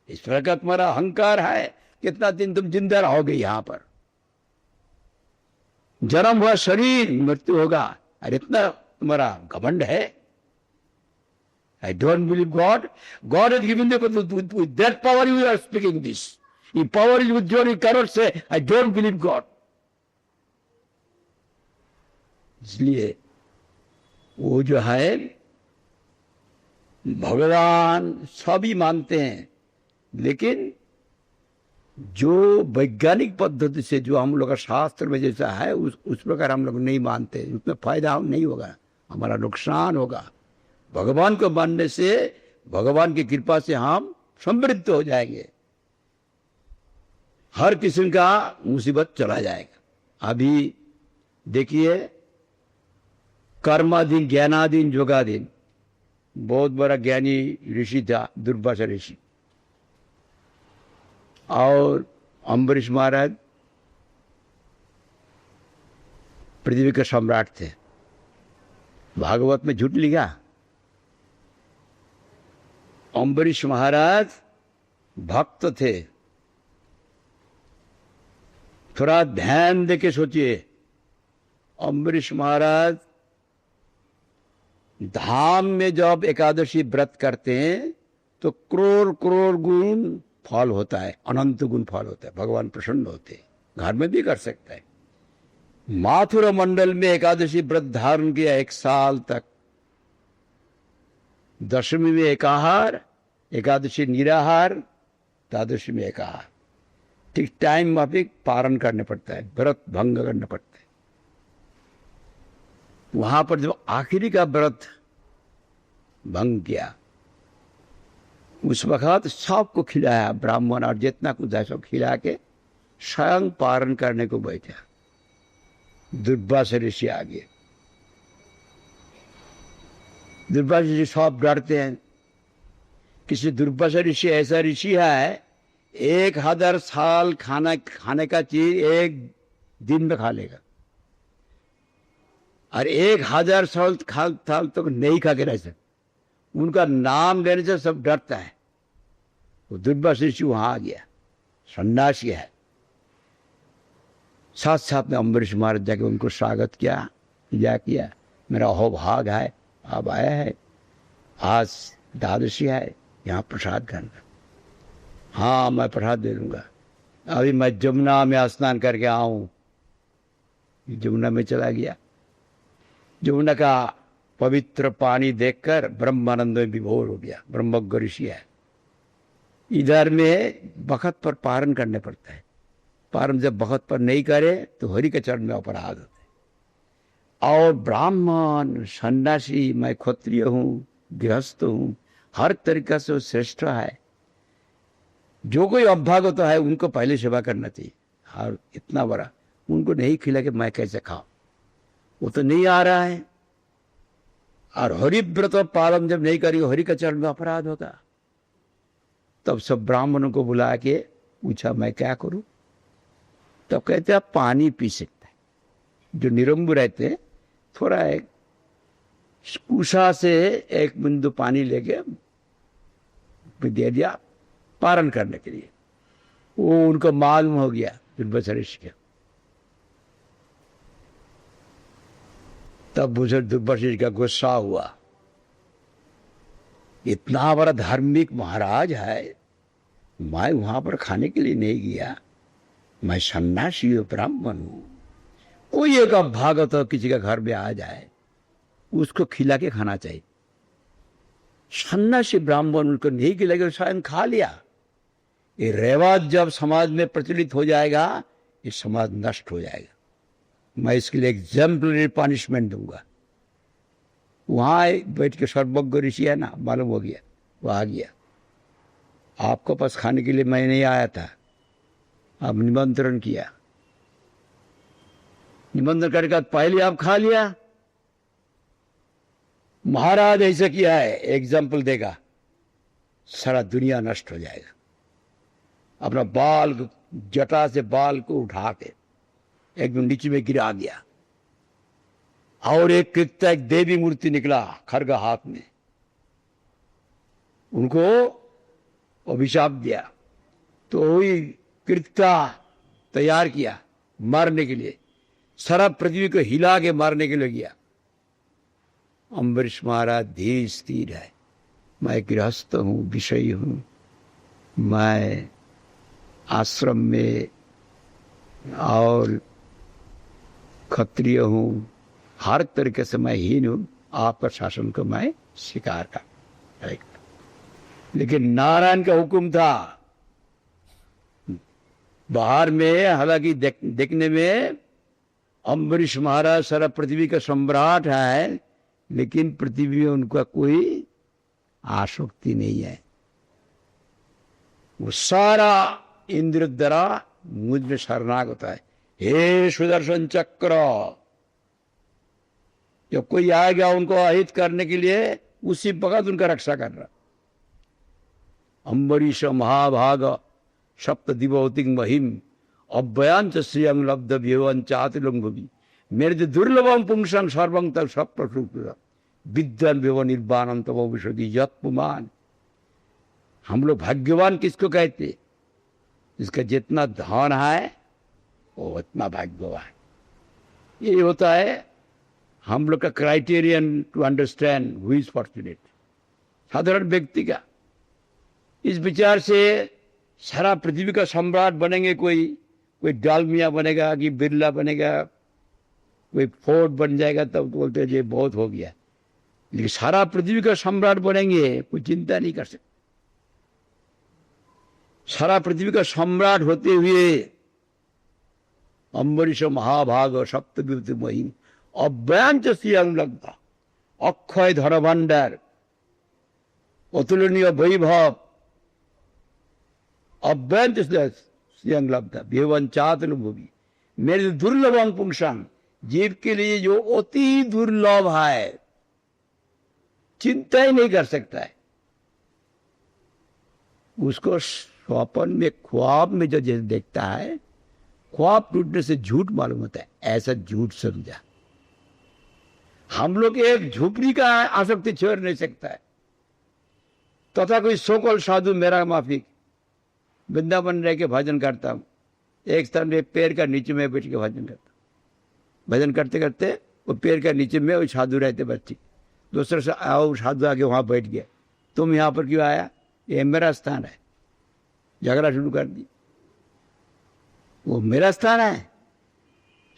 इस प्रकार का तुम्हारा अहंकार है, कितना दिन तुम जिंदा रहोगे यहाँ पर, जन्म हुआ शरीर मृत्यु होगा, और इतना तुम्हारा घमंड है। I don't believe God. God has given you with that power you are speaking this. If power is withdrawn, you cannot say, I don't believe God. इसलिए वो जो है भगवान सभी मानते हैं, लेकिन जो वैज्ञानिक पद्धति से जो हम लोग का शास्त्र में जैसा है उस प्रकार हम लोग नहीं मानते, उसमें फायदा हम नहीं होगा, हमारा नुकसान होगा। भगवान को मानने से, भगवान की कृपा से हम समृद्ध हो जाएंगे, हर किस्म का मुसीबत चला जाएगा। अभी देखिए, कर्माधीन, ज्ञानाधीन, योगाधीन, बहुत बड़ा ज्ञानी ऋषि था दुर्वासा ऋषि, और अम्बरीश महाराज पृथ्वी के सम्राट थे। भागवत में झूठ लिखा, अम्बरीश महाराज भक्त थे। थोड़ा ध्यान देके सोचिए, अम्बरीश महाराज धाम में जब एकादशी व्रत करते हैं तो करोड़ करोड़ गुण फल होता है, अनंत गुण फल होता है, भगवान प्रसन्न होते हैं। घर में भी कर सकता है। माथुरा मंडल में एकादशी व्रत धारण किया 1 साल तक, दशमी में एकाहार, एकादशी निराहार, द्वादशी में एकाहार, ठीक टाइम माफिक पारण करने पड़ता है, व्रत भंग करना पड़ता है। वहां पर जब आखिरी का व्रत भंग किया, उस वक्त सबको खिलाया, ब्राह्मण और जितना कुछ है सब खिला के स्वयं पारण करने को बैठा। दुर्वासा ऋषि आ गए। दुर्वासा ऋषि सब डरते हैं। किसी दुर्वासा ऋषि ऐसा ऋषि है, 1000 साल खाने का चीज 1 दिन में खा लेगा, और 1000 साल तक नहीं खा के रह सकता। उनका नाम लेने से सब डरता है। वो दुर्वासा ऋषि वहां आ गया, सन्यासी है। साथ साथ में अम्बरीश महाराज जाके उनको स्वागत किया, मेरा अहोभाग है, आप आया है, आज द्वादशी है, यहाँ प्रसाद करना। हाँ, मैं प्रसाद दे दूंगा। अभी मैं जमुना में स्नान करके आऊं। जमुना में चला गया। जमुना का पवित्र पानी देखकर ब्रह्मानंद में विभोर हो गया। ब्रह्मज्ञ ऋषि है। इधर में वक्त पर पारण करने पड़ता है। पारण जब वक्त पर नहीं करे तो हरि के चरण में अपराध होता है। और ब्राह्मण, सन्यासी, मैं क्षत्रिय हूँ, गृहस्थ हूँ, हर तरीका से वो श्रेष्ठ है। जो कोई अभागत है उनको पहले सेवा करना चाहिए। और इतना बड़ा उनको नहीं खिला के मैं कैसे खाऊं? वो तो नहीं आ रहा है। और हरिव्रत पालन जब नहीं करी, हरि का चरण में अपराध होगा। तब सब ब्राह्मणों को बुला के पूछा, मैं क्या करूं? तो कहते आप पानी पी सकते हैं। जो निरंबु रहते हैं थोड़ा एक कुशा से एक बिंदु पानी लेके दे दिया पारण करने के लिए। वो उनको मालूम हो गया दुर्वासा ऋषि के। तब उसे दुर्वासा ऋषि का गुस्सा हुआ, इतना बड़ा धार्मिक महाराज है, मैं वहां पर खाने के लिए नहीं गया, मैं सन्यासी ब्राह्मण हूं। कोई एक भागवत किसी का घर में आ जाए उसको खिला के खाना चाहिए। सन्यासी ब्राह्मण उनको नहीं खिलाएगा, स्वयं खा लिया। ये रिवाज जब समाज में प्रचलित हो जाएगा ये समाज नष्ट हो जाएगा। मैं इसके लिए एग्जाम्पलरी पनिशमेंट दूंगा। वहां बैठ के सर्वज्ञ ऋषि है ना, मालूम हो गया, वो आ गया। आपके पास खाने के लिए मैं नहीं आया था, आप निमंत्रण किया, निमंत्रण करके पहले आप खा लिया। महाराज ऐसा किया है, एग्जाम्पल देगा, सारा दुनिया नष्ट हो जाएगा। अपना बाल जटा से बाल को उठा के एकदम नीचे में गिरा दिया, और एक कृत्य एक देवी मूर्ति निकला खड्ग हाथ में, उनको अभिशाप दिया। तो वही कृत्या तैयार किया मारने के लिए, सारा पृथ्वी को हिला के मारने के लिए गया। अम्बरीश महाराज धीर स्थिर है, मैं गृहस्थ हूं, विषयी हूं, मैं आश्रम में और क्षत्रिय हूं, हर तरीके से मैं हीन हूं, आपका शासन को मैं स्वीकार कर। लेकिन नारायण का हुक्म था, बाहर में हालांकि देखने में अम्बरीश महाराज सारा पृथ्वी का सम्राट है, लेकिन पृथ्वी में उनका कोई आसक्ति नहीं है। वो सारा इंद्र द्वारा मुझ में शरणागत है। हे सुदर्शन चक्र, जब कोई आएगा उनको अहित करने के लिए उसी वक्त उनका रक्षा कर रहा। अम्बरीश महाभाग सप्त दिवौतिक महिम अव्ययांच श्रियं लब्ध व्यवंचातिलंग भवि मेरे जो दुर्लभम पुंसं सर्वं तब सब प्रसूत विद्वान व्यव निर्वाणम तब विशोधि यत्पुमान। हम लोग भाग्यवान किसको कहते? जिसका जितना धन है वो उतना भाग्यवान। ये होता है हम लोग का criterion to understand who is fortunate, साधारण व्यक्ति का। इस विचार से सारा पृथ्वी का सम्राट बनेंगे, कोई डालमिया बनेगा कि बिरला बनेगा, कोई फोर्ट बन जाएगा, तब तो बोलते हैं ये बहुत हो गया। लेकिन सारा पृथ्वी का सम्राट बनेंगे कोई चिंता नहीं कर सकता। सारा पृथ्वी का सम्राट होते हुए अम्बरीश महाभाग सप्तविभूति महिम अव्ययांच श्रियं लब्ध अक्षय धन भंडार अतुलनीय वैभव अव्ययांच श्रियं लब्ध व्यवंचातिलंभुवि मेरे दुर्लभम पुंसं, जीव के लिए जो अति दुर्लभ है, चिंता ही नहीं कर सकता है। उसको स्वप्न में ख्वाब में जो जैसे देखता है, ख्वाब टूटने से झूठ मालूम होता है, ऐसा झूठ समझा। हम लोग एक झुपड़ी का आसक्ति छोड़ नहीं सकता है। तथा कोई सोकल साधु मेरा माफिक वृंदावन रह के भजन करता हूं, एक स्थान में पैर का नीचे में बैठ के भजन करता, भजन करते करते वो पैर का नीचे में वो साधु रहते बच्चे, दूसरे से आओ साधु आके वहां बैठ गया, तुम यहां पर क्यों आया, ये मेरा स्थान है। झगड़ा शुरू कर दी, वो मेरा स्थान है।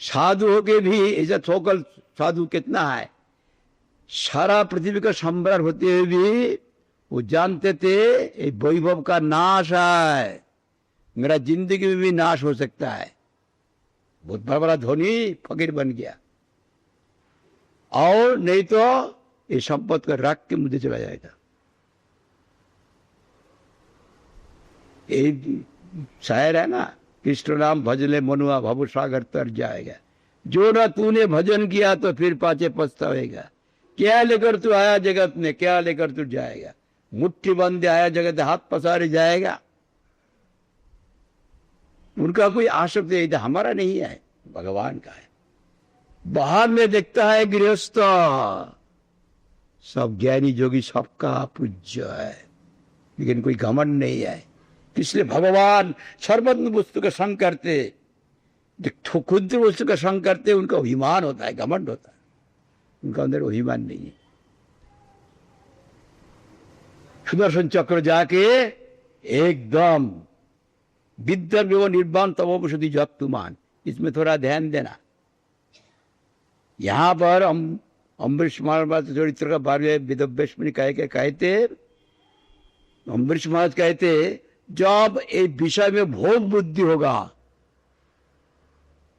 साधु होके भी ऐसा सोकल साधु कितना है, सारा पृथ्वी का सम्राट होते हुए भी वो जानते थे ये वैभव का नाश है, मेरा जिंदगी में भी नाश हो सकता है। बहुत बड़ा बड़ा धनी फकीर बन गया, और नहीं तो ये संपत्ति का रख के मुझे चला जाएगा। एक शायर है ना, कृष्ण नाम भजले मनुआ भव सागर तर जाएगा, जो ना तूने भजन किया तो फिर पाछे पछताएगा। क्या लेकर तू आया जगत में, क्या लेकर तू जाएगा, मुट्ठी बंद आया जगत हाथ पसारे जाएगा। उनका कोई आसक्ति नहीं था, हमारा नहीं है, भगवान का है। बाहर में देखता है गृहस्थ, सब ज्ञानी जोगी सबका पूज्य है, लेकिन कोई घमंड नहीं है। इसलिए भगवान सर्वज्ञ वस्तु का संग करते, जो खुद वस्तु का संग करते उनका अभिमान होता है, घमंड होता है, उनका अंदर अभिमान नहीं है। सुदर्शन चक्र जाके एकदम विद्या वो निर्वाण तमोपनिषदि जप तुमान, इसमें थोड़ा ध्यान देना। यहां पर हम अम्बरीश महाराज चरित्र का बारे वेदव्यास मुनि कहते, अम्बरीश महाराज कहते जब एक विषय में भोग बुद्धि होगा,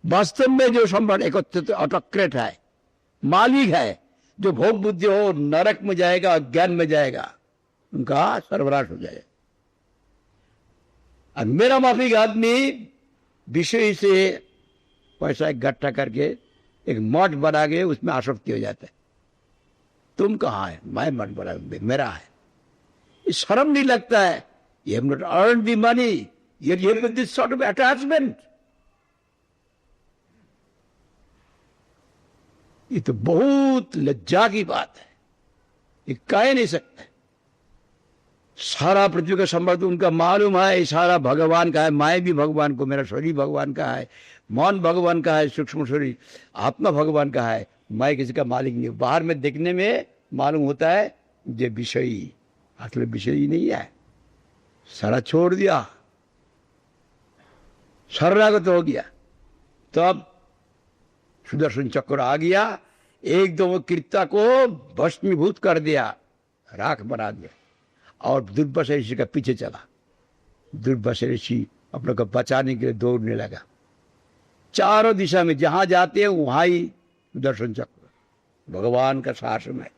वास्तव में जो सम्राट एकत्रित ऑटोक्रेट है, मालिक है, जो भोग बुद्धि हो नरक में जाएगा, अज्ञान में जाएगा, उनका सर्वनाश हो जाएगा। अब मेरा माफिक आदमी विषय से पैसा इकट्ठा करके एक मठ बना के उसमें आसक्ति हो जाता है। तुम कहाँ है? मैं मठ बना, मेरा है। इस शर्म नहीं लगता है? You have not earned the money, yet you have this sort of attachment. ये तो बहुत लज्जा की बात है, ये कह नहीं सकते। सारा पृथ्वी का संबंध उनका मालूम है, सारा भगवान का है, मैं भी भगवान को, मेरा शरीर भगवान का है, मन भगवान का है, सूक्ष्म शरीर आत्मा भगवान का है, मैं किसी का मालिक नहीं हूं। बाहर में देखने में मालूम होता है ये विषयी, असल विषयी नहीं है। सारा छोड़ दिया, शरणागत हो गया, तब सुदर्शन चक्र आ गया, एकदम कीर्ता को भस्मीभूत कर दिया, राख बना दिया, और दुर्वास ऋषि का पीछे चला। दुर्वास ऋषि अपने को बचाने के लिए दौड़ने लगा। चारों दिशा में जहां जाते हैं वहां ही सुदर्शन चक्र, भगवान का शासन है।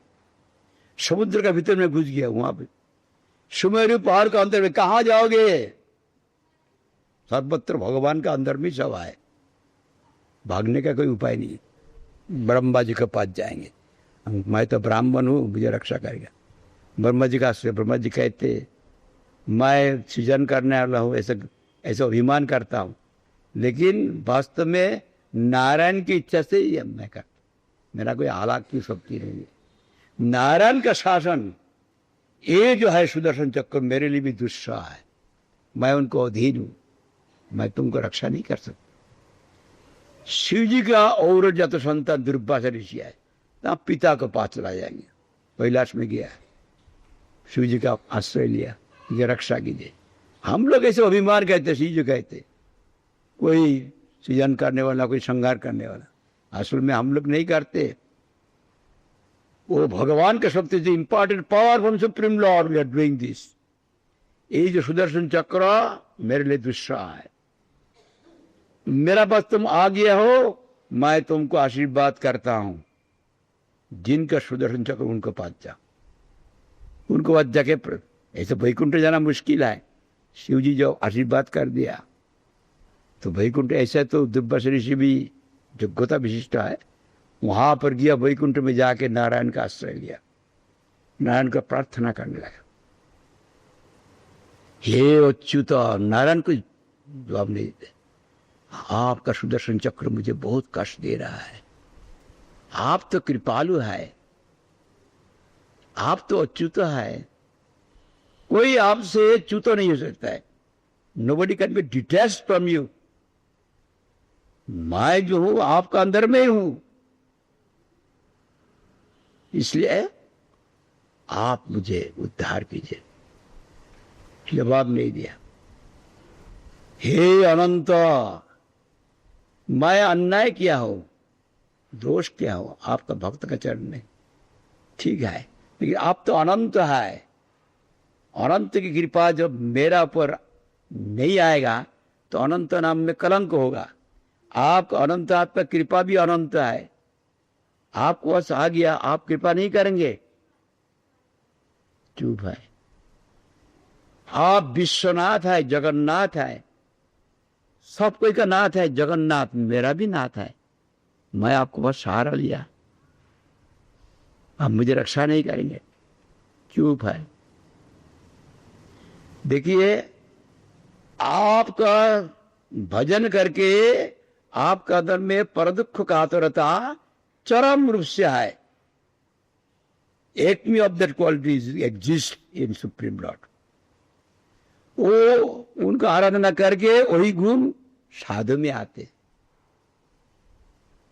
समुद्र का भीतर में घुस गया, वहां पे सुमेरु पहाड़ का अंदर में कहां जाओगे? सर्वत्र भगवान का अंदर में सभा है, भागने का कोई उपाय नहीं है। ब्रह्मा जी के पास जाएंगे, मैं तो ब्राह्मण हूं, मुझे रक्षा करेगा। ब्रह्मा जी का आश्रय, ब्रह्मा जी कहते मैं सृजन करने वाला हूं, ऐसा अभिमान करता हूं, लेकिन वास्तव में नारायण की इच्छा से ही मैं करता, मेरा कोई आलाक की शक्ति नहीं है। नारायण का शासन ये जो है सुदर्शन चक्र मेरे लिए भी दुस्सह है, मैं उनको अधीन हूं, मैं तुमको रक्षा नहीं कर सकता। शिव जी का और जात संतान दुर्वास ऋषि है, तब पिता को पास चला जाएंगे। कैलाश में गया, शिव जी का आश्रय लिया, ये रक्षा कीजिए। हम लोग ऐसे अभिमान कहते, शिव जी कहते कोई सृजन करने वाला, कोई संहार करने वाला, असल में हम लोग नहीं करते। वो भगवान का शक्ति से important power from supreme lord, we are doing this. ये जो सुदर्शन चक्र मेरे लिए दुस्सह है, मेरा पास तुम आ गया हो, मैं तुमको आशीर्वाद करता हूं। जिनका सुदर्शन चक्र उनको पास जाओ, उनको पास जाके ऐसे वैकुंठ जाना मुश्किल है। शिव जी जो आशीर्वाद कर दिया तो वैकुंठ, ऐसा तो दुर्वास ऋषि भी योग्यता विशिष्ट है, वहां पर गया, वैकुंठ में जाके नारायण का आश्रय लिया, नारायण का प्रार्थना करने लगा। हे अच्युत, नारायण को जवाब नहीं देते, आपका सुदर्शन चक्र मुझे बहुत कष्ट दे रहा है, आप तो कृपालु है, आप तो अच्युत है, कोई आपसे च्युत नहीं हो सकता है। Nobody can be detached from you. मैं जो हूं आपका अंदर में हूं, इसलिए आप मुझे उद्धार कीजिए। जवाब नहीं दिया। हे अनंत, मैं अन्याय किया हो, दोष किया हो, आपका भक्त का चरण नहीं, ठीक है, लेकिन आप तो अनंत है, अनंत की कृपा जब मेरा ऊपर नहीं आएगा तो अनंत नाम में कलंक होगा। आप अनंत, आपका कृपा भी अनंत है, आपको बस आ गया, आप कृपा नहीं करेंगे, चुप है। आप विश्वनाथ है, जगन्नाथ है, सब कोई का नाथ है, जगन्नाथ मेरा भी नाथ है, मैं आपको बस सहारा लिया, आप मुझे रक्षा नहीं करेंगे, चुप है। देखिए, आपका भजन करके आपका अंदर में पर दुख का आतुरता चरम रूप से है। Acme of that qualities exist in supreme Lord. वो उनका आराधना करके वही गुण साधु में आते।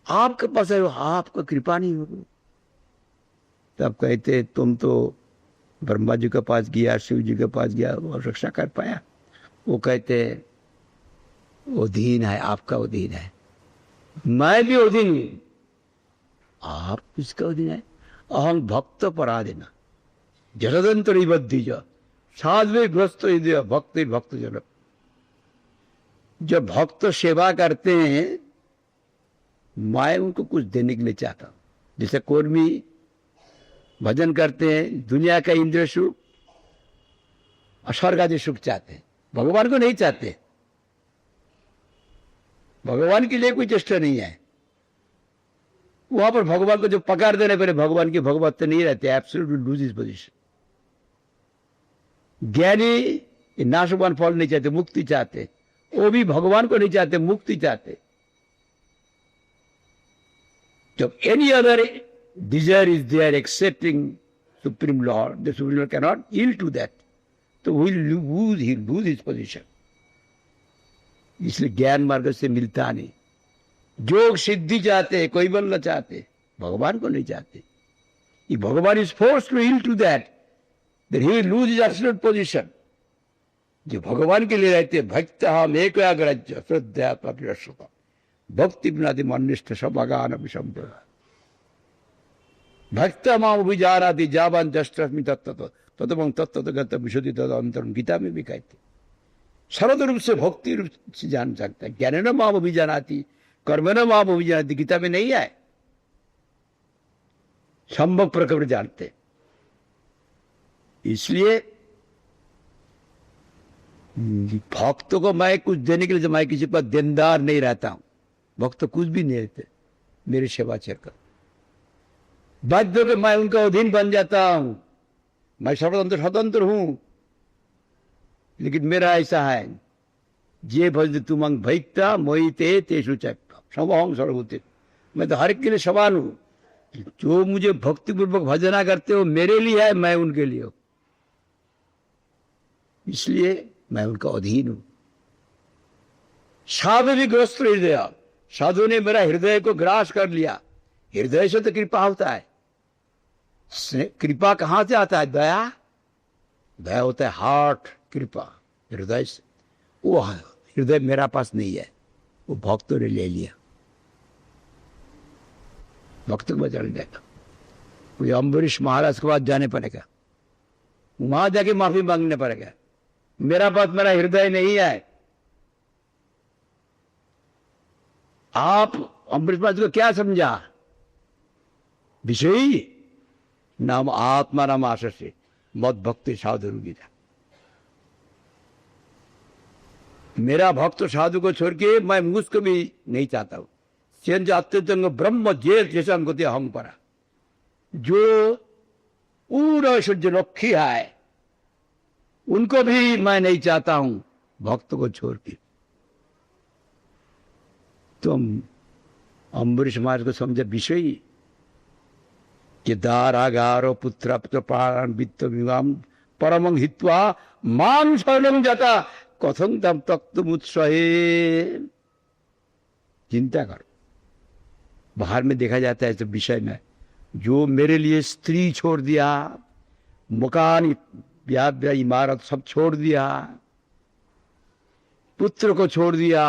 आपके पास है, आपका कृपा नहीं होगी। तब कहते तुम तो ब्रह्मा जी के पास गया, शिव जी के पास गया, वो रक्षा कर पाया। वो कहते वो दीन है, आपका वो दीन है, मैं भी वो दीन हूं। आप किसका दीन है? अहम भक्त पराधीन जलदंतरी बद्धि साध्वी ग्रस्त भक्ति भक्त जन। जब भक्त सेवा करते हैं, मैं उनको कुछ देने के लिए चाहता हूं। जैसे कोर्मी भजन करते हैं, दुनिया का इंद्रिय सुख और स्वर्ग आदि सुख चाहते हैं, भगवान को नहीं चाहते। भगवान के लिए कोई चेष्टा नहीं है। वहां पर भगवान को जो पकड़ देने पर भगवान की भगवत नहीं रहते, एब्सोल्यूटली लूज हिज पोजीशन। ज्ञानी नाशवान फल नहीं चाहते, मुक्ति चाहते। वो भी भगवान को नहीं चाहते, मुक्ति चाहते। जब any other desire is there accepting Supreme Lord, the Supreme Lord cannot yield to that, तो he'll lose his position। इसलिए ज्ञान मार्ग से मिलता नहीं। योग सिद्धि चाहते, कोई बनना चाहते, भगवान को नहीं चाहते। If भगवान is forced to yield to that, then he will lose his absolute position। जो भगवान के लिए रहते, भक्त हम एक अग्रज श्रद्धा प्रतिष्ठा भक्ति बिनादि मनिष्ठ सभागान विषम्भा भक्त माम विजानाति जावान जस्टस्मि तत्तत ततमं तत्तत विशुद्धि तदंतरम। गीता में भी कहते सरल रूप से भक्ति रूप से जान सकता है। ज्ञान न माम विजानाति कर्म न माम विजानाति, गीता में नहीं है। संभव प्रकृति जानते। इसलिए भक्तों को मैं कुछ देने के लिए, मैं किसी पर देनदार नहीं रहता हूं। भक्त कुछ भी नहीं देते, मेरी सेवा कर बाध्य के मैं उनका अधीन बन जाता हूं। मैं स्वतंत्र स्वतंत्र हूं, लेकिन मेरा ऐसा है, जे भज तुमंग भैक्ता मोहिते तेषु चैक्ता समहं सर्वभूते। मैं तो हर एक के लिए समान हूं। जो मुझे भक्तिपूर्वक भजना करते हो मेरे लिए है, मैं उनके लिए हूं। इसलिए मैं उनका अधीन हूं। साधु भी ग्रस्त हृदय, साधु ने मेरा हृदय को ग्रास कर लिया। हृदय से तो कृपा होता है। कृपा कहां से आता है? दया। दया होता है हार्ट, कृपा हृदय से। वो हृदय मेरा पास नहीं है, वो भक्तों ने ले लिया। भक्त को बचा जाएगा। कोई अम्बरीश महाराज के पास जाने पड़ेगा, वहां जाके माफी मांगने पड़ेगा। मेरा पास मेरा हृदय नहीं है। आप अम्बरीश महाराज को क्या समझा? विषयी नाम आत्मा नाम आशा से मत भक्ति साधु गीता। मेरा भक्त साधु को छोड़ के मैं मुझको भी नहीं चाहता हूं। सेन अत्यंग ब्रह्म जेल जैसा हम परा, जो पूरा सूर्यलक्ष्मी है, उनको भी मैं नहीं चाहता हूं भक्त को छोड़ के। तुम अम्बरीश महाराज को समझे विषयी कि दारागारो पुत्र प्राण वित्त विवाम परमं हित्वा मां शरणं जाता कथं तम तक्तमुत्सहे। चिंता करो। बाहर में देखा जाता है इस विषय में, जो मेरे लिए स्त्री छोड़ दिया, मकान ब्याह इमारत सब छोड़ दिया, पुत्र को छोड़ दिया,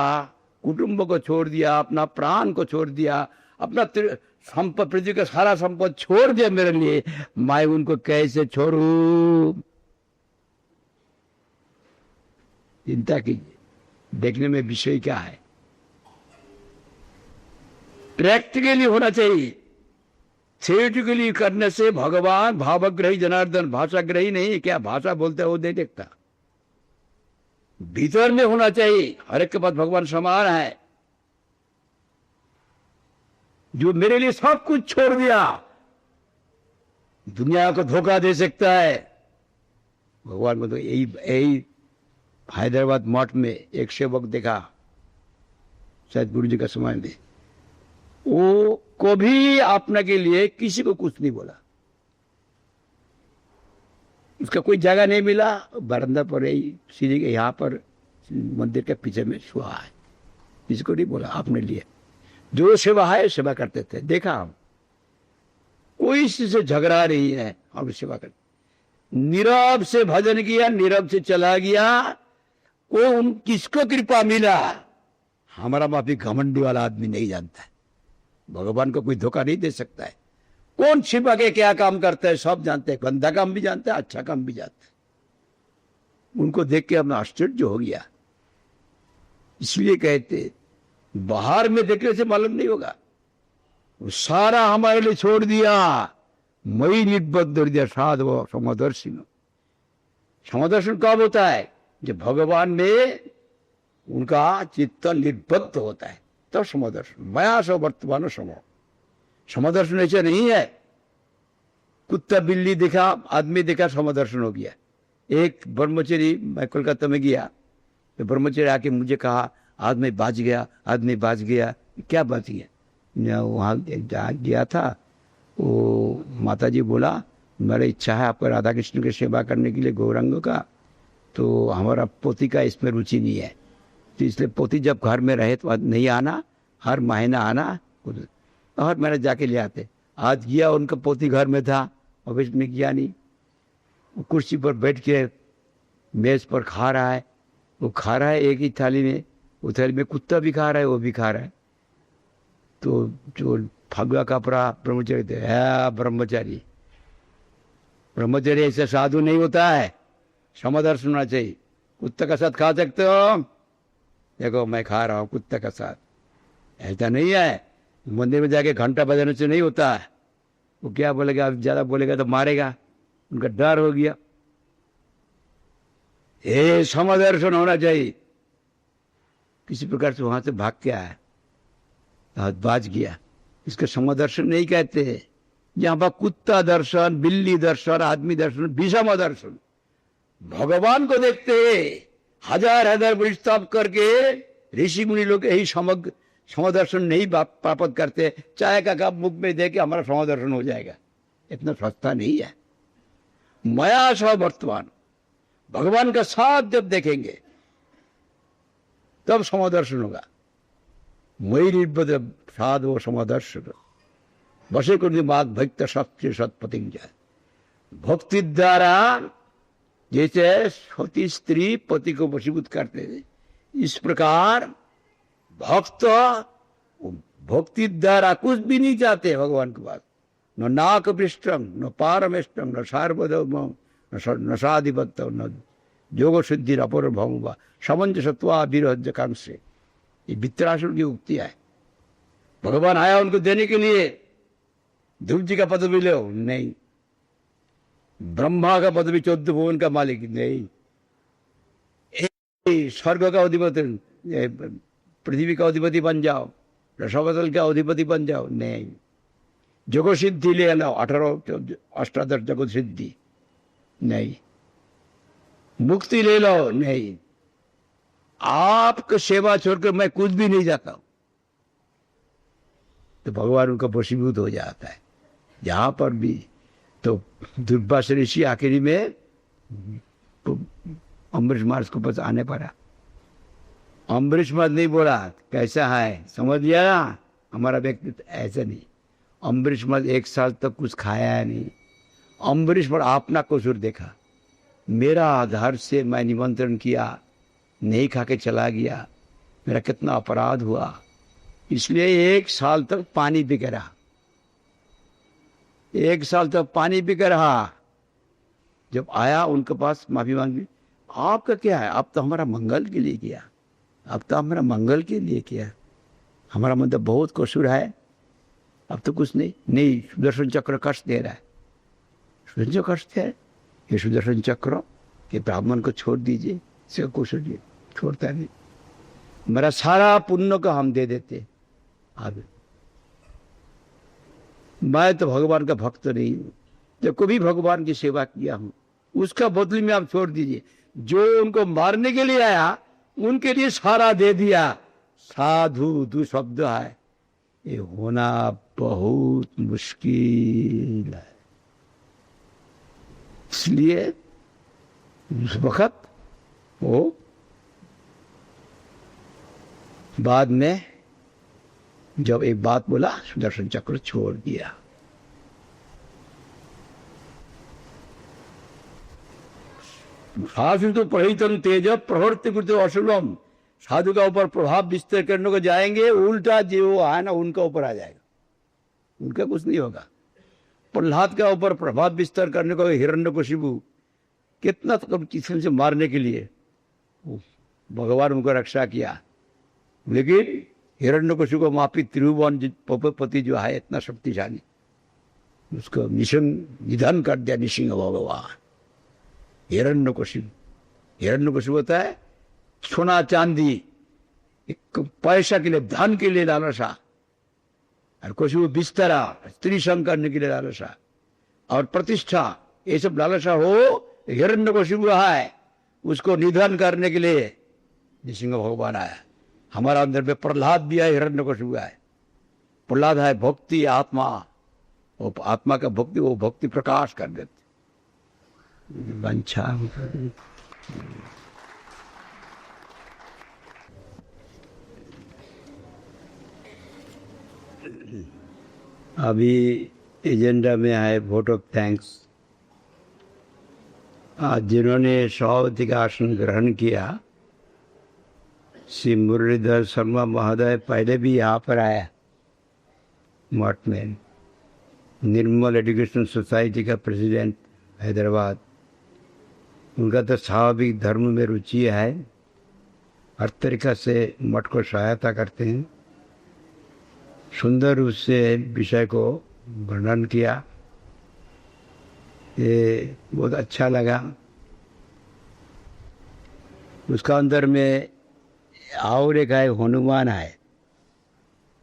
कुटुंब को छोड़ दिया, अपना प्राण को छोड़ दिया, अपना संपत्ति पृथ्वी का सारा संपत्ति छोड़ दिया मेरे लिए, मैं उनको कैसे छोड़ू? चिंता कीजिए। देखने में विषय क्या है, प्रैक्टिकली होना चाहिए। थियोरिटिकली करने से भगवान भावग्रही जनार्दन, भाषाग्रही नहीं। क्या भाषा बोलते हैं वो नहीं देखता, भीतर में होना चाहिए। हर एक के पास भगवान समान है। जो मेरे लिए सब कुछ छोड़ दिया, दुनिया को धोखा दे सकता है। भगवान को तो यही हैदराबाद मठ में एक सेवक देखा, शायद गुरु जी का समय में, वो कभी अपने के लिए किसी को कुछ नहीं बोला। उसका कोई जगह नहीं मिला, बरामदा पर ही सीढ़ी के यहाँ पर मंदिर के पीछे में छुआ है, किसी को नहीं बोला अपने लिए। जो सेवा है सेवा करते थे, देखा हम कोई किसी से झगड़ा नहीं है, हम सेवा करते। नीरव से भजन किया, नीरव से चला गया, वो किसको कृपा मिला हमारा माफी घमंडी वाला आदमी नहीं जानता है। भगवान को कोई धोखा नहीं दे सकता है। कौन छिपा के क्या काम करता है सब जानते हैं, गंदा काम भी जानते हैं, अच्छा काम भी जानते हैं। उनको देख के हमें आश्चर्य हो गया। इसलिए कहते बाहर में देखने से मालूम नहीं होगा, वो सारा हमारे लिए छोड़ दिया। मई निबद्ध हृदय साधव समदर्शन। समदर्शन कब होता है? जब भगवान में उनका चित्त निर्बद्ध होता है तब समदर्शन। मया सो वर्तमान समो। समदर्शन ऐसा नहीं है कुत्ता बिल्ली देखा, आदमी देखा, समदर्शन हो गया। एक ब्रह्मचारी, मैं कोलकाता में गया तो ब्रह्मचारी आके मुझे कहा आदमी बच गया, आदमी बच गया। क्या बच गया? वहाँ गया था, वो माता जी बोला मेरी इच्छा है आपको राधा कृष्ण की सेवा करने के लिए गौरांग का, तो हमारा पोती का इसमें रुचि नहीं है, तो इसलिए पोती जब घर में रहे तो नहीं आना, हर महीना आना, और मैंने जाके ले आते। आज गया, उनका पोती घर में था, ऑफिस में गया नहीं, वो कुर्सी पर बैठ के मेज पर खा रहा है। वो खा रहा है एक ही थाली में, वो थाली में कुत्ता भी खा रहा है, वो भी खा रहा है। तो जो फगुआ कपड़ा ब्रह्मचारी थे, ब्रह्मचारी, ब्रह्मचारी ऐसा साधु नहीं होता है, समदर्शन होना चाहिए। कुत्ते का साथ खा सकते हो, देखो मैं खा रहा हूँ कुत्ते का साथ, ऐसा नहीं है। मंदिर में जाके घंटा बजाने से नहीं होता है। वो क्या बोलेगा, ज्यादा बोलेगा तो मारेगा, उनका डर हो गया। ये समदर्शन होना चाहिए। किसी प्रकार से वहां से भाग के आया, बाज गया, इसका समदर्शन नहीं कहते। यहाँ पर कुत्ता दर्शन, बिल्ली दर्शन, आदमी दर्शन, विषम दर्शन। भगवान को देखते हजार हजार वर्ष तप करके ऋषि मुनि लोग यही समदर्शन नहीं प्राप्त करते। चाय का कप मुख में दे के हमारा समदर्शन हो जाएगा, इतना सस्ता नहीं है। मया स वर्तमान, भगवान का साथ जब देखेंगे तब समदर्शन होगा। मई निर्बद्ध साधु समदर्शन बसे कर मात भक्त सत्य सत्पतिज्ञा। भक्ति द्वारा जैसे सती स्त्री पति को वशीभूत करते थे, इस प्रकार भक्त भक्ति द्वारा कुछ भी नहीं चाहते भगवान के पास। न नाक पृष्ठम, न पारमेष्टम, न सार्वभौम, न साधिपत्य, न योग सिद्धि अपर भौम, समंजसत्वा विरोध कांक्षे। ये वित्रासुर की उक्ति है। भगवान आया उनको देने के लिए, ध्रुव जी का पदवी लो, नहीं। ब्रह्मा का पदवी 14 भुवन का मालिक, नहीं। स्वर्ग का अधिपति, पृथ्वी का अधिपति बन जाओ, रसवदल का अधिपति बन जाओ, नहीं। जगो सिद्धि ले लो, 18 अष्टादश जगत सिद्धि, नहीं। मुक्ति ले लो, नहीं। आपका सेवा छोड़कर मैं कुछ भी नहीं जाता हूं। तो भगवान उनका वशीभूत हो जाता है। जहां पर भी तो दुर्वासा ऋषि आखिरी में अम्बरीश महाराज को पास आने पड़ा। अम्बरीश महाराज नहीं बोला कैसा है, समझ लिया हमारा व्यक्तित्व, ऐसा नहीं। अम्बरीश महाराज 1 साल तक कुछ खाया नहीं। अम्बरीश महाराज अपना कसूर देखा, मेरा आधार से मैं निमंत्रण किया, नहीं खा के चला गया, मेरा कितना अपराध हुआ। इसलिए 1 साल तक पानी पी के रहा, 1 साल तक पानी पी के रहा। जब आया उनके पास माफी मांगी, आपका क्या है, आप तो हमारा मंगल के लिए किया, अब तो हमारा मंगल के लिए किया, हमारा मतलब बहुत कसूर है, अब तो कुछ नहीं। नहीं, सुदर्शन चक्र कष्ट दे रहा है। सुदर्शन कष्ट है, ये सुदर्शन चक्र के ब्राह्मण को छोड़ दीजिए, से कसूर छोड़ता नहीं, मेरा सारा पुण्य को हम दे देते। आगे मैं तो भगवान का भक्त नहीं हूं, जब कभी भगवान की सेवा किया हूं उसका बदले में आप छोड़ दीजिए। जो उनको मारने के लिए आया उनके लिए सारा दे दिया, साधु दो शब्द है, ये होना बहुत मुश्किल है। इसलिए उस वक्त वो बाद में जब एक बात बोला, सुदर्शन चक्र छोड़ दिया। साधु तो प्रहितम तेज प्रवृत्ति कृत अशुभम, साधु का ऊपर प्रभाव विस्तार करने को जाएंगे, उल्टा जो है ना उनका ऊपर आ जाएगा, उनका कुछ नहीं होगा। प्रहलाद का ऊपर प्रभाव विस्तार करने को हिरण्यकशिपु कितना किस्म से मारने के लिए भगवान उनको रक्षा किया, लेकिन हिरण्यकशिपु को मापी त्रिभुवन पति जो है इतना शक्तिशाली, उसको निधन कर दिया निसिंह भगवान। हिरण्यकशिपु होता है सोना चांदी, एक पैसा के लिए, धन के लिए लालसा, और कशिपु बिस्तरा स्त्री संग करने के लिए लालसा और प्रतिष्ठा, ये सब लालसा हो हिरण्यकशिपु है, उसको निधन करने के लिए नृसिंह भगवान आया। हमारा अंदर में प्रहलाद भी है, हिरण्यकशिपु है। प्रहलाद है भक्ति आत्मा, वो आत्मा का भक्ति, वो भक्ति प्रकाश कर देते। वंशा अभी एजेंडा में है वोट ऑफ थैंक्स। आज जिन्होंने सभापति का आसन ग्रहण किया, श्री मुरलीधर शर्मा महोदय पहले भी यहाँ पर आया मठ में, निर्मल एजुकेशन सोसाइटी का प्रेसिडेंट हैदराबाद। उनका तो स्वाभाविक धर्म में रुचि है, हर तरीक़ा से मठ को सहायता करते हैं। सुंदर रूप से विषय को वर्णन किया, ये बहुत अच्छा लगा। उसका अंदर में और एक है हनुमान है,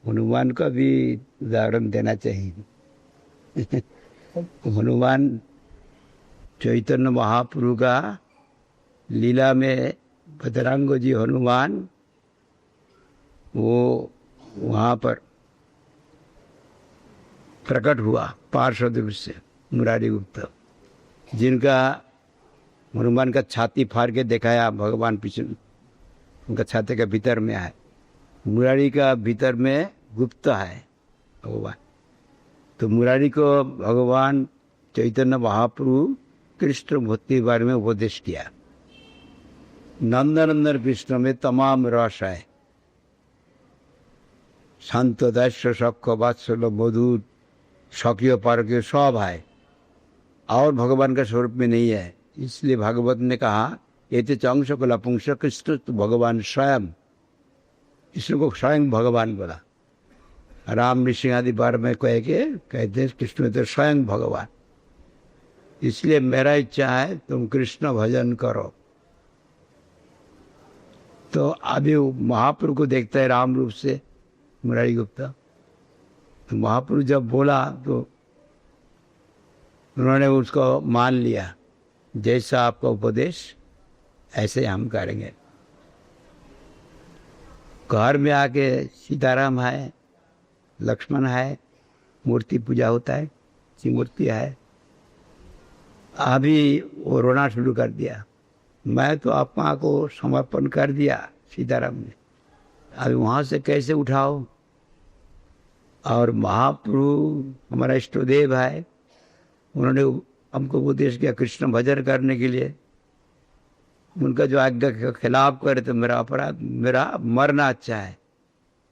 हनुमान का भी उदाहरण देना चाहिए। हनुमान चैतन्य महाप्रभु का लीला में बजरंग जी हनुमान, वो वहाँ पर प्रकट हुआ पार्षद रूप से मुरारी गुप्त, जिनका हनुमान का छाती फाड़ के दिखाया भगवान पीछे, उनका छाती के भीतर में है, मुरारी का भीतर में गुप्त है भगवान। तो मुरारी को भगवान चैतन्य महाप्रभु कृष्ण भक्ति के बारे में उपदेश किया। नंदनंदन कृष्ण में तमाम रस है, शांत दैश्य शक वात्सल्य मधुर शौकियो पारकियो सब है, और भगवान का स्वरूप में नहीं है। इसलिए भागवत ने कहा ये चंश को लपुंस कृष्ण तो भगवान स्वयं, कृष्ण को स्वयं भगवान बोला। राम नृसिंह आदि बार में कहते कृष्ण तो स्वयं भगवान। इसलिए मेरा इच्छा है तुम कृष्ण भजन करो। तो अभी महाप्रभु को देखता है राम रूप से मुरारी गुप्ता, तो महाप्रभु जब बोला तो उन्होंने उसको मान लिया, जैसा आपका उपदेश ऐसे हम करेंगे। घर में आके सीताराम है, लक्ष्मण है, मूर्ति पूजा होता है, मूर्ति है। अभी वो रोना शुरू कर दिया, मैं तो आत्मा को समर्पण कर दिया सीताराम ने, अभी वहाँ से कैसे उठाओ। और महाप्रभु हमारा इष्टदेव है, उन्होंने हमको उपदेश किया कृष्ण भजन करने के लिए। उनका जो आज्ञा के खिलाफ करे तो मेरा अपराध, मेरा मरना अच्छा है,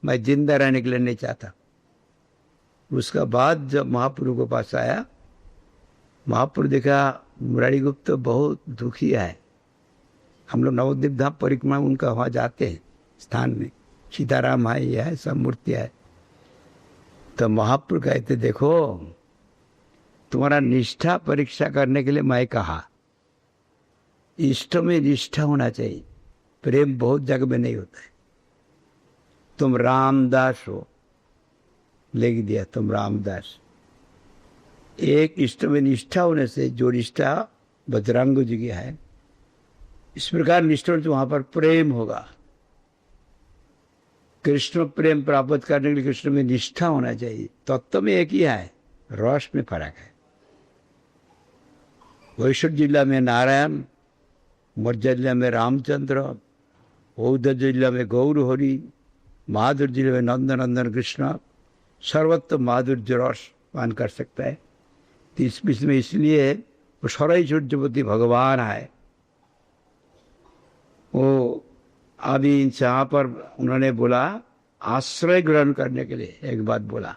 मैं जिंदा रहने के लिए नहीं चाहता। उसका बाद जब महाप्रभु के पास आया, महाप्रभु देखा मुरारी गुप्त तो बहुत दुखी है। हम लोग नवद्वीप धाम परिक्रमा उनका वहाँ जाते हैं स्थान में, सीताराम है, ये है, सब मूर्ति है। तो महाप्रभु कहते देखो तुम्हारा निष्ठा परीक्षा करने के लिए मैं कहा, इष्ट में निष्ठा होना चाहिए, प्रेम बहुत जगह में नहीं होता है। तुम रामदास हो, लिख दिया तुम रामदास। एक इष्ट में निष्ठा होने से जो निष्ठा बजरंग जी की है, इस प्रकार निष्ठा से वहां पर प्रेम होगा। कृष्ण प्रेम प्राप्त करने के लिए कृष्ण में निष्ठा होना चाहिए। तत्व में एक ही है, रस में फर्क है। वैष्णव जिला में नारायण, मध्य जिला में रामचंद्र, बौद्ध जिला में गौर हरि, माधुर जिले में नंदन कृष्ण, सर्वत्र माधुर्य रस पान कर सकता है। तो इस बीच में इसलिए वो सराई सूर्यपति भगवान है। वो अभी यहाँ पर उन्होंने बोला आश्रय ग्रहण करने के लिए एक बात बोला।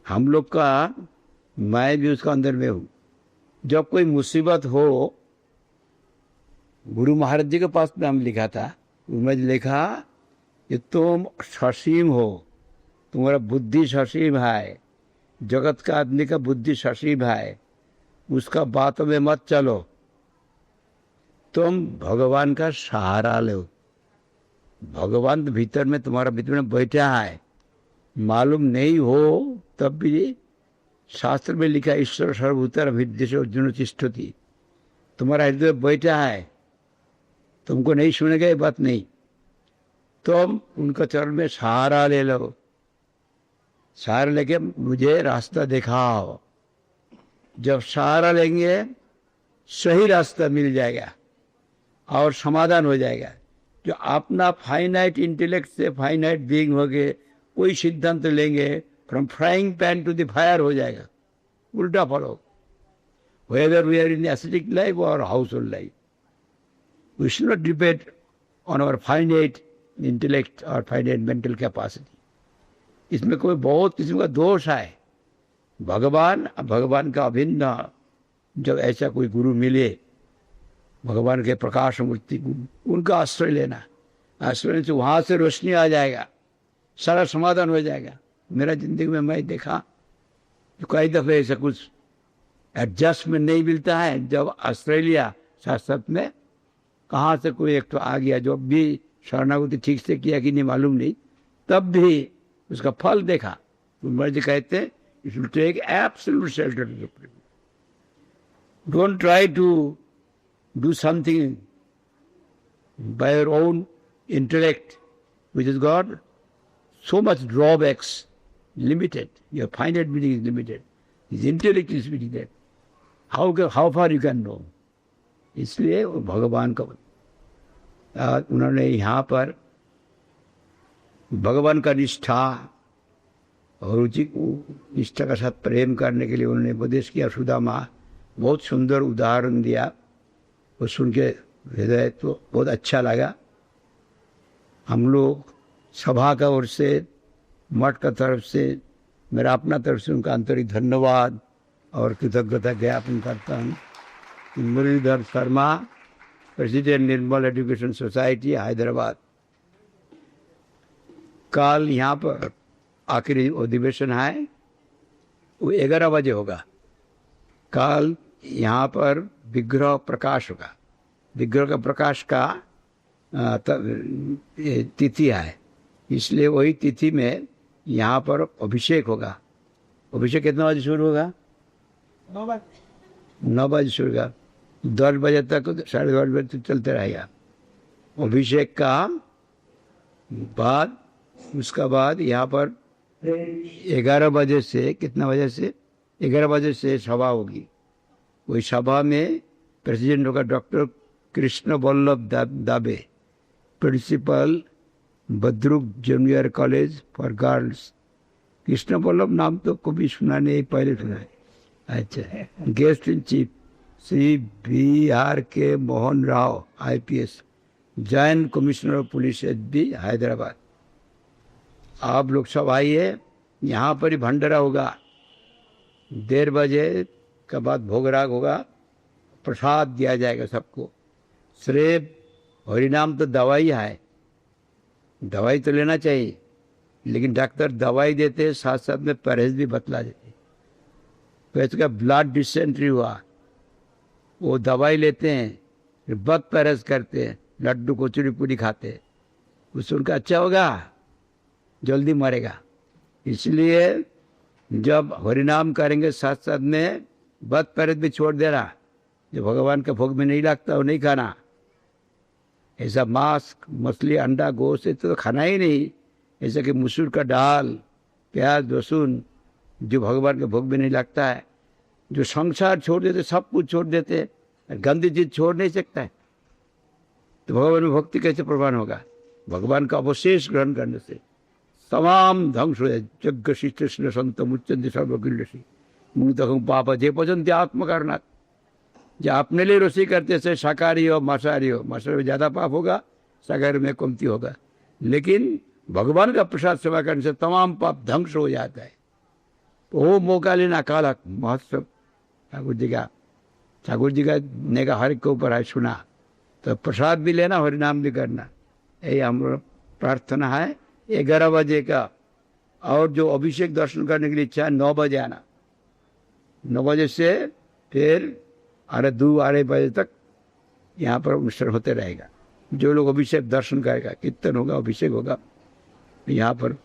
हम लोग का, मैं भी उसका अंदर में हूँ। जब कोई मुसीबत हो, गुरु महाराज जी के पास में हम लिखा था, उनमें लिखा कि तुम ससीम हो, तुम्हारा बुद्धि ससीम है, जगत का आदमी का बुद्धि ससीम है, उसका बातों में मत चलो, तुम भगवान का सहारा लो। भगवान तो भीतर में, तुम्हारा भीतर में बैठा है, मालूम नहीं हो तब भी शास्त्र में लिखा ईश्वर सर्वभूतर हृदय अर्जुन तिष्ठति, तुम्हारा हृदय बैठा है, तुमको नहीं सुनेगा ये बात नहीं, तुम उनका चरण में सहारा ले लो, सहारा लेके मुझे रास्ता दिखाओ। जब सहारा लेंगे सही रास्ता मिल जाएगा और समाधान हो जाएगा। जो अपना फाइनाइट इंटेलेक्ट से फाइनाइट बीइंग हो गए कोई सिद्धांत लेंगे, from frying pan to the fire हो जाएगा, उल्टा follow. Whether we are in aesthetic life और household life, we should not depend on our finite intellect और फाइनाइट मेंटल कैपेसिटी। इसमें कोई बहुत किस्म का दोष है। भगवान का अभिन्न जब ऐसा कोई गुरु मिले, भगवान के प्रकाश मूर्ति, उनका आश्रय लेना, आश्रय लेने से वहाँ से रोशनी आ जाएगा, सारा समाधान हो जाएगा। मेरा जिंदगी में मैं देखा कई दफे ऐसा कुछ एडजस्टमेंट नहीं मिलता है। जब ऑस्ट्रेलिया साथ साथ में कहाँ से कोई एक तो आ गया जो भी शरणागति ठीक से किया कि नहीं मालूम नहीं, तब भी उसका फल देखा। मर्ज कहते हैं you should take absolute shelter to the people. Don't try to do something by your own intellect, which has got so much drawbacks, limited. Your finite meaning is limited. His intellect is limited. How far you can know? इसलिए भगवान का उन्होंने यहाँ पर भगवान का निष्ठा और रुचि निष्ठा का साथ प्रेम करने के लिए उन्होंने उपदेश किया। सुदामा बहुत सुंदर उदाहरण दिया, वो सुन के हृदय तो बहुत अच्छा लगा। हम लोग सभा का ओर से, मठ का तरफ से, मेरा अपना तरफ से उनका आंतरिक धन्यवाद और कृतज्ञता ज्ञापन करता हूँ। मुरलीधर शर्मा, प्रेसिडेंट निर्मल एजुकेशन सोसाइटी हैदराबाद। कल यहाँ पर आखिरी अधिवेशन है, वो 11 बजे होगा। कल यहाँ पर विग्रह प्रकाश होगा। विग्रह का प्रकाश का तिथि है, इसलिए वही तिथि में यहाँ पर अभिषेक होगा। अभिषेक कितना बजे शुरू होगा? 9 बजे शुरू होगा, 10 बजे तक, 10:30 बजे तक चलते रहेगा। अभिषेक का बाद, उसका बाद यहाँ पर 11 बजे से, कितना बजे से? 11 बजे से सभा होगी। वही सभा में प्रेसिडेंट होगा doctor Krishna Vallabh Dabe, principal Badruk junior college for girls. Krishna Vallabh नाम तो कभी सुना नहीं, पहले सुना है। अच्छा। Guest in chief Shri BRK Mohan Rao IPS, joint commissioner of police SB Hyderabad. आप लोग सब आइए, यहाँ पर ही भंडारा होगा। 1:30 बजे के बाद भोगराग होगा, प्रसाद दिया जाएगा सबको। सिर्फ हरिनाम तो दवाई है, दवाई तो लेना चाहिए, लेकिन डॉक्टर दवाई देते हैं, साथ साथ में परहेज भी बतला देते। वैसे का ब्लड डिसेंट्री हुआ, वो दवाई लेते हैं, फिर बद परहेज करते हैं, लड्डू कचौड़ी पूरी खाते हैं, उससे उनका अच्छा होगा, जल्दी मरेगा। इसलिए जब हरिनाम करेंगे साथ साथ में बद परहेज भी छोड़ देना, जो भगवान का भोग में नहीं लगता वो नहीं खाना। ऐसा मांस, मछली, अंडा, गोश्त तो खाना ही नहीं, ऐसा कि मसूर का दाल, प्याज, लहसुन जो भगवान के भोग में नहीं लगता है, जो संसार छोड़ देते, सब कुछ छोड़ देते, गंदी चीज छोड़ नहीं सकता है, तो भगवान में भक्ति कैसे प्रमाण होगा? भगवान का अवशेष ग्रहण करने से तमाम ध्वंस हो जाए। यज्ञ श्रीकृष्ण संत मुच्चंद सर्वगिल्लसी मुतहं पाप जे पचंती आत्मकारणात्। जो अपने लिए रोषी करते से शाकाहारी हो मांसाहारी हो, मांसाहारी में ज़्यादा पाप होगा, शाकाहारी में कमती होगा, लेकिन भगवान का प्रसाद सेवा करने से तमाम पाप ध्वंस हो जाता है। वो मौका लेना काला महोत्सव ठाकुर जी का नेगा हर के ऊपर है सुना, तो प्रसाद भी लेना, हरिनाम भी करना, यही हम प्रार्थना है। 11 बजे का, और जो अभिषेक दर्शन करने के लिए इच्छा है 9 बजे आना। 9 बजे से फिर 2-2:30 बजे तक यहाँ पर अनुष्ठान होते रहेगा। जो लोग अभिषेक दर्शन करेगा, कीर्तन होगा, अभिषेक होगा यहाँ पर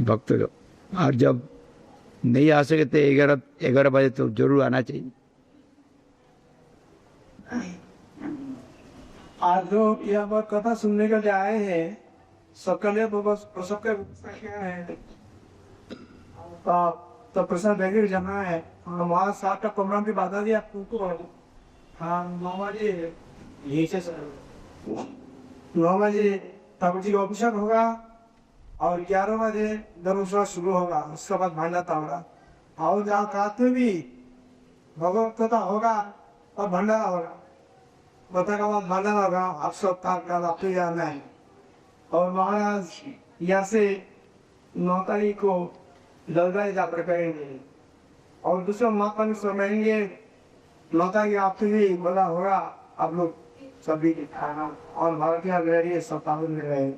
भक्त लोग। और जब नहीं आ सके तो 11 बजे तो जरूर आना चाहिए। आज लोग यहाँ पर कथा सुनने के लिए आए हैं, सबके लिए सबके है तो प्रसाद वगैरह जमा है। वहाँ 7 का कमरा भी बाधा दिया आपको। हाँ 9 बजे यही से 9 बजे ठाकुर जी का अभिषेक होगा और 11 बजे धर्मसभा शुरू होगा। उसके बाद भंडारा होगा, और जहाँ रात में भी भगवत कथा होगा और भंडारा होगा। कथा का बाद भंडारा होगा। आप सब का आपको जाना है। और महाराज यहाँ से 9 तारीख को जलगाई यात्रा करेंगे, और दूसरा महात्मा समझेंगे 9 तारीख आपसे भी बोला होगा। आप लोग सभी खाना और भारतीय रह सब पालन में रहे।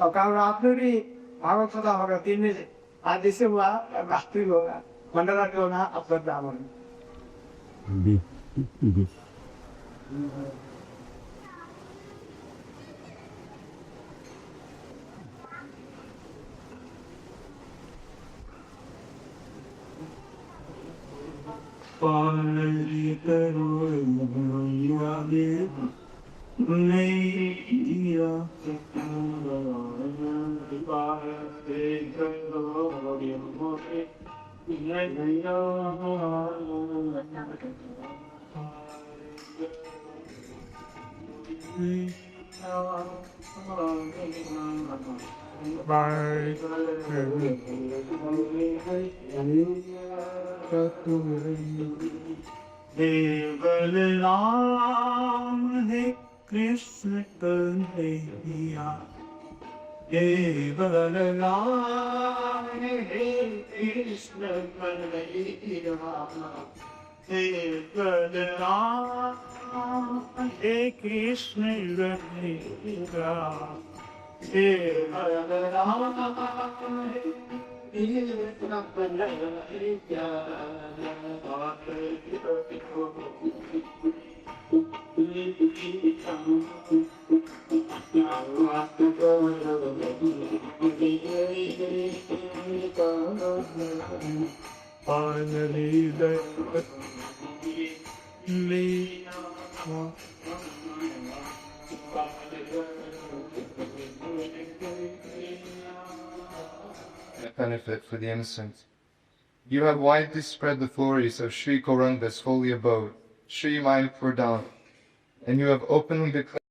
और कल रात में भी भागवत कथा होगा 3 बजे। आज जैसे हुआ रात्रि होगा, भंडारा भी होगा। अब ब्राह्मण बलराम है कृष्ण कन्हैया, बलराम है कृष्ण कन्हैया, बलराम है Krishna Kanhaiya, benefit for the innocent. You have widely spread the glories of Sri Gauranga's holy abode, Sri Mayapur Dham, and you have openly declared